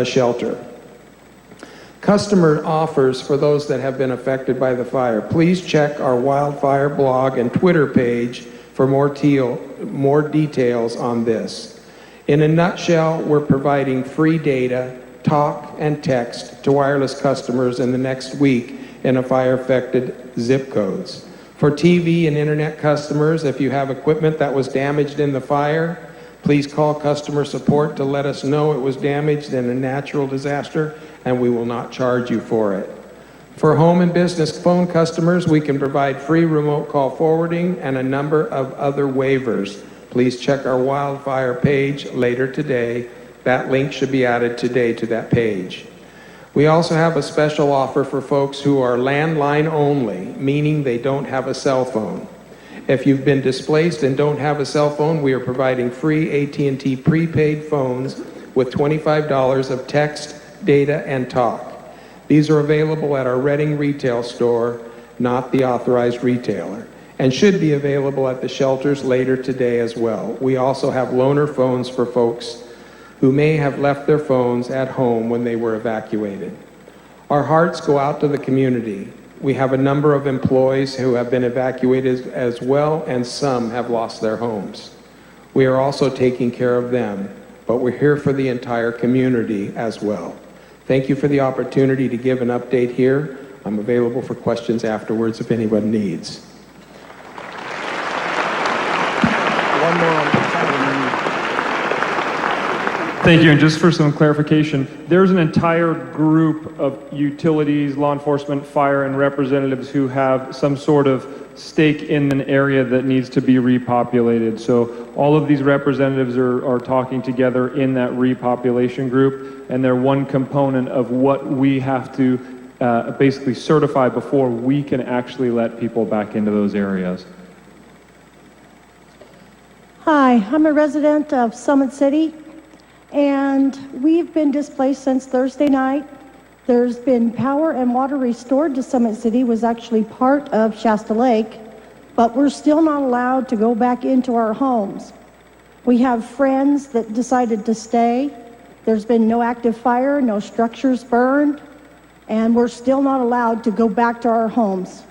shelter. Customer offers for those that have been affected by the fire. Please check our wildfire blog and Twitter page for more details on this. In a nutshell, we're providing free data, talk, and text to wireless customers in the next week in a fire-affected zip codes. For TV and internet customers, if you have equipment that was damaged in the fire, please call customer support to let us know it was damaged in a natural disaster, and we will not charge you for it. For home and business phone customers, we can provide free remote call forwarding and a number of other waivers. Please check our wildfire page later today. That link should be added today to that page. We also have a special offer for folks who are landline only, meaning they don't have a cell phone. If you've been displaced and don't have a cell phone, we are providing free AT&T prepaid phones with $25 of text, data, and talk. These are available at our Reading retail store, not the authorized retailer, and should be available at the shelters later today as well. We also have loaner phones for folks who may have left their phones at home when they were evacuated. Our hearts go out to the community. We have a number of employees who have been evacuated as well, and some have lost their homes. We are also taking care of them, but we're here for the entire community as well. Thank you for the opportunity to give an update here. I'm available for questions afterwards if anyone needs. One more on the Thank you, and just for some clarification, there's an entire group of utilities, law enforcement, fire, and representatives who have some sort of stake in an area that needs to be repopulated. So all of these representatives are talking together in that repopulation group, and they're one component of what we have to basically certify before we can actually let people back into those areas. Hi, I'm a resident of Summit City, and we've been displaced since Thursday night. There's been power and water restored to Summit City, was actually part of Shasta Lake, but we're still not allowed to go back into our homes. We have friends that decided to stay. There's been no active fire, no structures burned, and we're still not allowed to go back to our homes.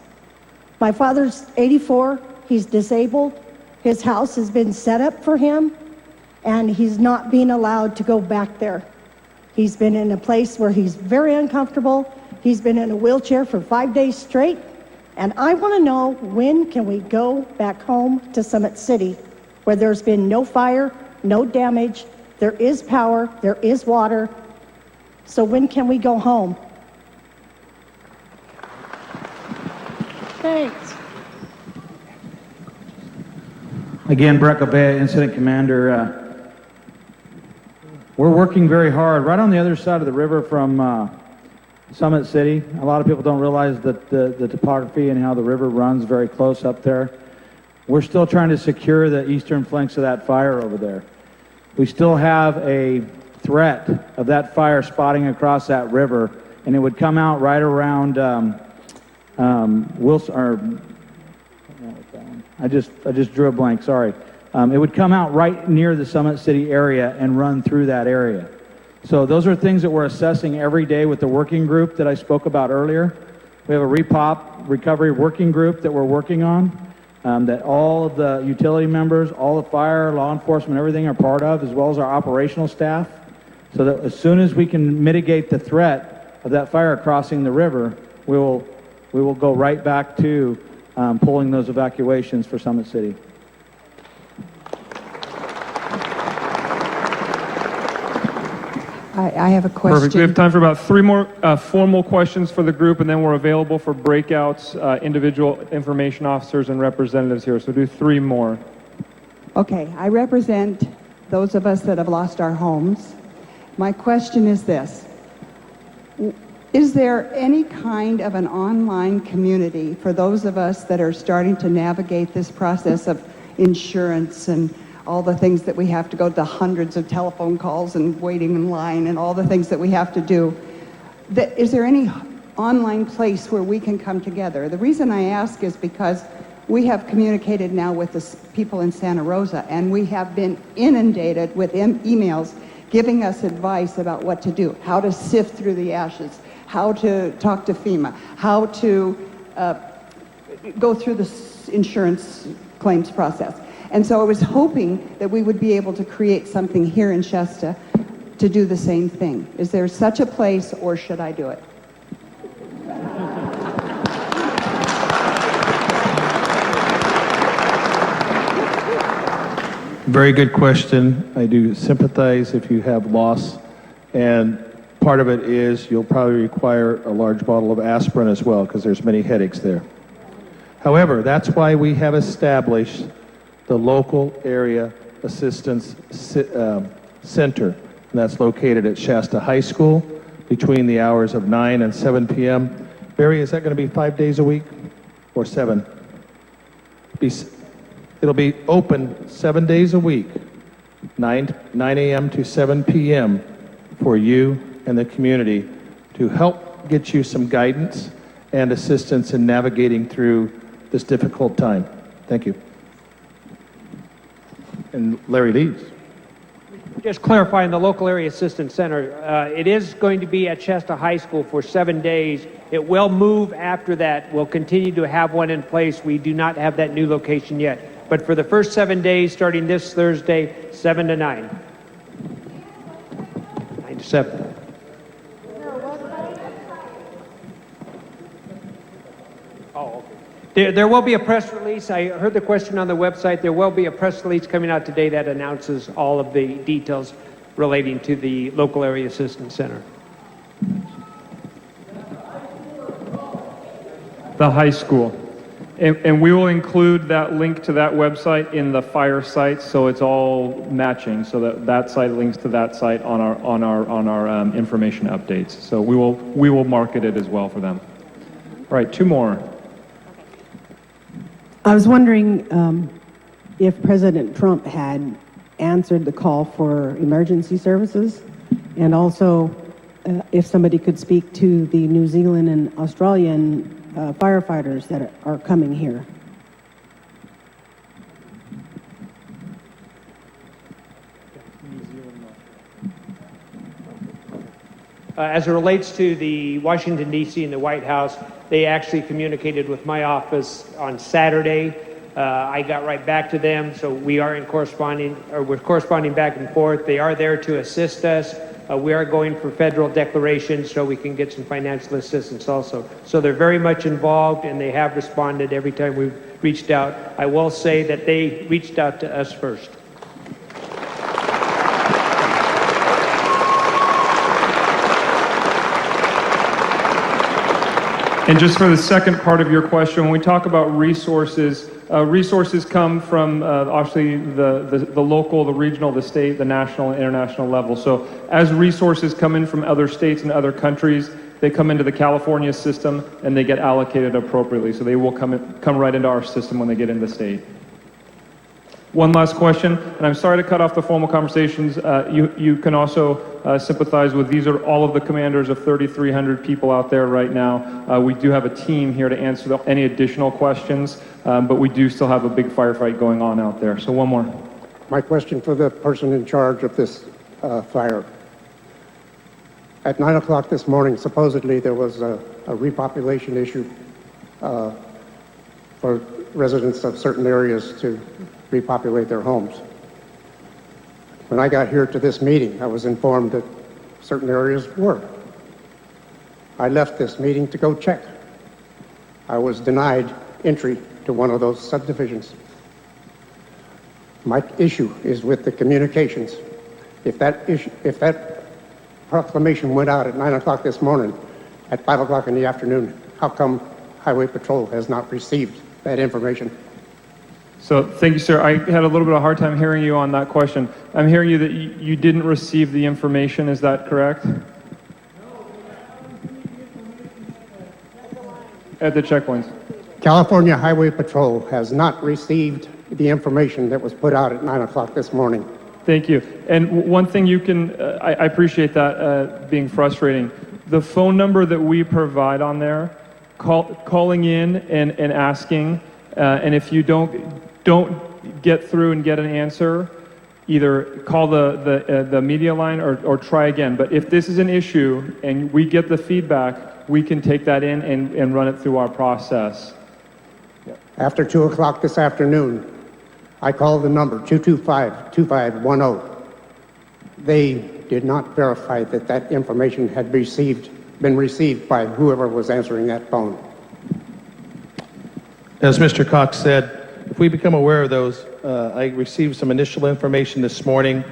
My father's 84, he's disabled. His house has been set up for him, and he's not being allowed to go back there. He's been in a place where he's very uncomfortable. He's been in a wheelchair for 5 days straight, and I want to know, when can we go back home to Summit City, where there's been no fire, no damage, there is power, there is water, so when can we go home? Thanks. Again, Brett Gobea, Incident Commander. We're working very hard right on the other side of the river from Summit City. A lot of people don't realize that the topography and how the river runs very close up there. We're still trying to secure the eastern flanks of that fire over there. We still have a threat of that fire spotting across that river, and it would come out right around Wilson, or I just drew a blank, sorry. It would come out right near the Summit City area and run through that area. So those are things that we're assessing every day with the working group that I spoke about earlier. We have a repop recovery working group that we're working on, that all of the utility members, all the fire, law enforcement, everything are part of, as well as our operational staff, so that as soon as we can mitigate the threat of that fire crossing the river, we will go right back to pulling those evacuations for Summit City. I have a question. Perfect. We have time for about 3 more formal questions for the group, and then we're available for breakouts, individual information officers and representatives here. So do 3 more. Okay, I represent those of us that have lost our homes. My question is this. Is there any kind of an online community for those of us that are starting to navigate this process of insurance and all the things that we have to go to, hundreds of telephone calls and waiting in line and all the things that we have to do? Is there any online place where we can come together? The reason I ask is because we have communicated now with the people in Santa Rosa, and we have been inundated with emails giving us advice about what to do, how to sift through the ashes, how to talk to FEMA, how to go through the insurance claims process. And so I was hoping that we would be able to create something here in Shasta to do the same thing. Is there such a place, or should I do it? Very good question. I do sympathize if you have loss, and part of it is you'll probably require a large bottle of aspirin as well, because there's many headaches there. However, that's why we have established the local area assistance center, and that's located at Shasta High School between the hours of 9 and 7 p.m. Barry, is that going to be 5 days a week or 7? It'll be open 7 days a week, 9 a.m. to 7 p.m. for you and the community to help get you some guidance and assistance in navigating through this difficult time. Thank you. And Larry Lees. Just clarifying the local area assistance center, it is going to be at Shasta High School for 7 days. It will move after that. We'll continue to have one in place. We do not have that new location yet. But for the first 7 days, starting this Thursday, 7 to 9. 9 to 7. Oh, okay. There will be a press release. I heard the question on the website. There will be a press release coming out today that announces all of the details relating to the local area assistance center. The high school. And we will include that link to that website in the fire site, so it's all matching, so that that site links to that site on our information updates. So we will market it as well for them. All right, 2 more. I was wondering if President Trump had answered the call for emergency services, and also if somebody could speak to the New Zealand and Australian firefighters that are coming here. As it relates to the Washington, D.C. and the White House, they actually communicated with my office on Saturday. I got right back to them, so we're corresponding back and forth. They are there to assist us. We are going for federal declarations so we can get some financial assistance also. So they're very much involved, and they have responded every time we've reached out. I will say that they reached out to us first. And just for the second part of your question, when we talk about resources, resources come from obviously the local, the regional, the state, the national, and international level. So as resources come in from other states and other countries, they come into the California system and they get allocated appropriately. So they will come right into our system when they get into the state. One last question, and I'm sorry to cut off the formal conversations. You can also sympathize with, these are all of the commanders of 3,300 people out there right now. We do have a team here to answer any additional questions, but we do still have a big firefight going on out there. So one more. My question for the person in charge of this fire. At 9 o'clock this morning, supposedly there was a repopulation issue for residents of certain areas to repopulate their homes. When I got here to this meeting, I was informed that certain areas were. I left this meeting to go check. I was denied entry to one of those subdivisions. My issue is with the communications. If that proclamation went out at 9 o'clock this morning, at 5 o'clock in the afternoon, how come Highway Patrol has not received that information? So thank you, sir. I had a little bit of a hard time hearing you on that question. I'm hearing you that you didn't receive the information. Is that correct? At the checkpoints. California Highway Patrol has not received the information that was put out at 9 o'clock this morning. Thank you. And one thing you can, I appreciate that being frustrating. The phone number that we provide on there, calling in and asking, and if you don't get through and get an answer, either call the media line or try again. But if this is an issue and we get the feedback, we can take that in and run it through our process. After 2 o'clock this afternoon, I called the number 225-2510. They did not verify that that information had been received by whoever was answering that phone. As Mr. Cox said, if we become aware of those, I received some initial information this morning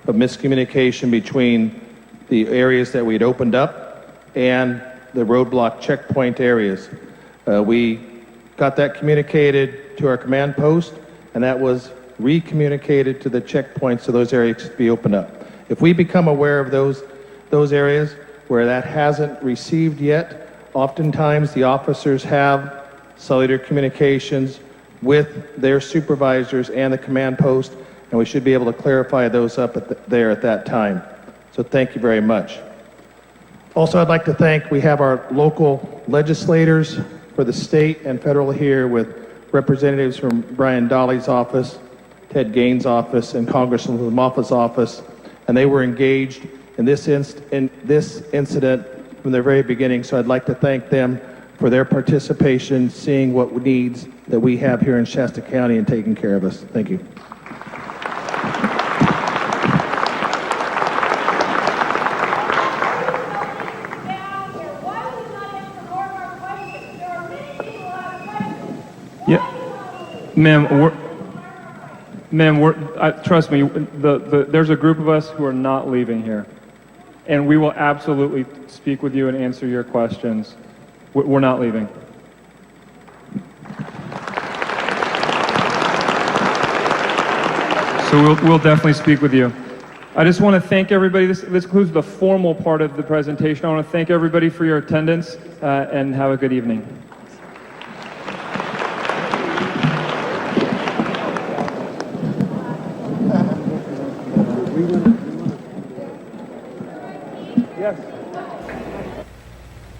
of miscommunication between the areas that we'd opened up and the roadblock checkpoint areas. We got that communicated to our command post, and that was re-communicated to the checkpoints so those areas could be opened up. If we become aware of those areas where that hasn't received yet, oftentimes the officers have cellular communications with their supervisors and the command post, and we should be able to clarify those up there at that time. So thank you very much. Also, I'd like to thank, we have our local legislators for the state and federal here with representatives from Brian Dolly's office, Ted Gaines' office, and Congressman Moffitt's office, and they were engaged in this incident from the very beginning, so I'd like to thank them for their participation, seeing what needs that we have here in Shasta County and taking care of us. Thank you. Yeah, ma'am, trust me, there's a group of us who are not leaving here, and we will absolutely speak with you and answer your questions. We're not leaving. So we'll definitely speak with you. I just want to thank everybody. This concludes the formal part of the presentation. I want to thank everybody for your attendance and have a good evening.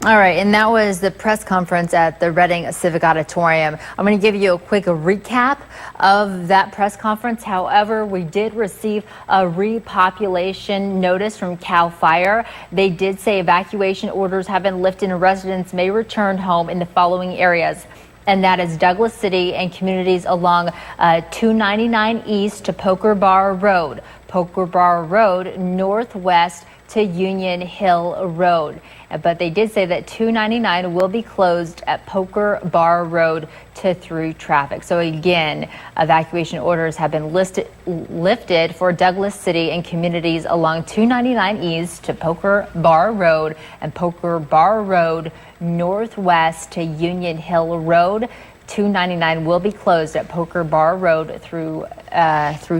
All right, and that was the press conference at the Reading Civic Auditorium. I'm going to give you a quick recap of that press conference. However, we did receive a repopulation notice from CAL FIRE. They did say evacuation orders have been lifted and residents may return home in the following areas. And that is Douglas City and communities along 299 East to Poker Bar Road, Poker Bar Road northwest to Union Hill Road. But they did say that 299 will be closed at Poker Bar Road to through traffic. So again, evacuation orders have been lifted for Douglas City and communities along 299 East to Poker Bar Road and Poker Bar Road northwest to Union Hill Road. 299 will be closed at Poker Bar Road through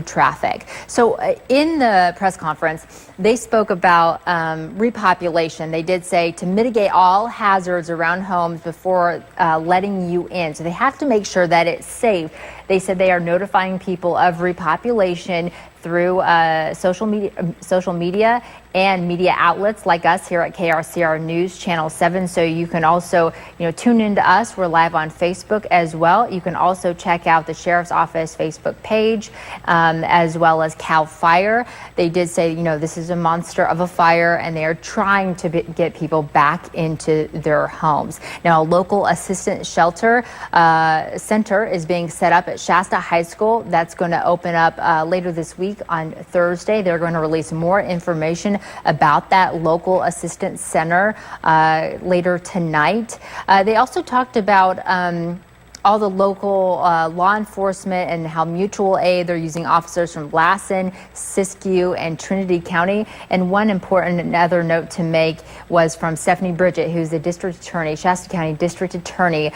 traffic. So in the press conference, they spoke about repopulation. They did say to mitigate all hazards around homes before letting you in. So they have to make sure that it's safe. They said they are notifying people of repopulation through social media and media outlets like us here at KRCR News Channel 7. So you can also, tune into us. We're live on Facebook as well. You can also check out the Sheriff's Office Facebook page, as well as CAL FIRE. They did say, this is a monster of a fire, and they are trying to get people back into their homes. Now, a local assistance shelter center is being set up at Shasta High School. That's going to open up later this week on Thursday. They're going to release more information about that local assistance center later tonight. They also talked about all the local law enforcement and how mutual aid, they're using officers from Lassen, Siskiyou, and Trinity County. And one important other note to make was from Stephanie Bridget, who's the district attorney, Shasta County district attorney.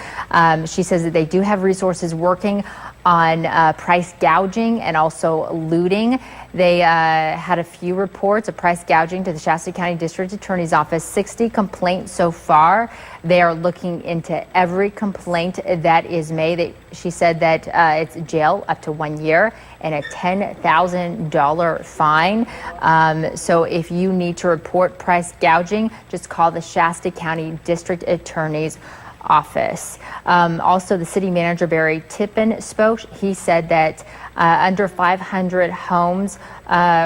She says that they do have resources working on price gouging and also looting. They had a few reports of price gouging to the Shasta County District Attorney's Office, 60 complaints so far. They are looking into every complaint that is made. She said that it's jail up to 1 year and a $10,000 fine. So if you need to report price gouging, just call the Shasta County District Attorney's Office. Also, the city manager, Barry Tippin, spoke. He said that under 500 homes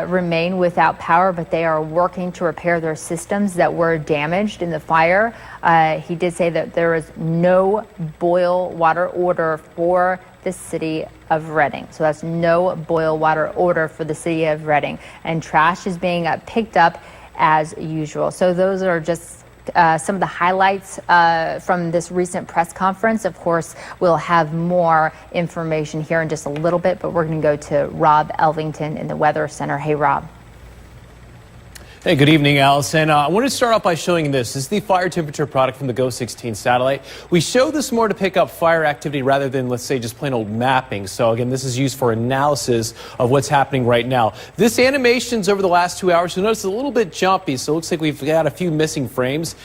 remain without power, but they are working to repair their systems that were damaged in the fire. He did say that there is no boil water order for the city of Reading. So that's no boil water order for the city of Reading. And trash is being picked up as usual. So those are just some of the highlights from this recent press conference. Of course, we'll have more information here in just a little bit, but we're going to go to Rob Elvington in the Weather Center. Hey, Rob. Hey, good evening, Allison. I want to start off by showing you this. This is the fire temperature product from the GO16 satellite. We show this more to pick up fire activity rather than, let's say, just plain old mapping. So again, this is used for analysis of what's happening right now. This animation's over the last 2 hours. You'll notice it's a little bit jumpy, so it looks like we've got a few missing frames.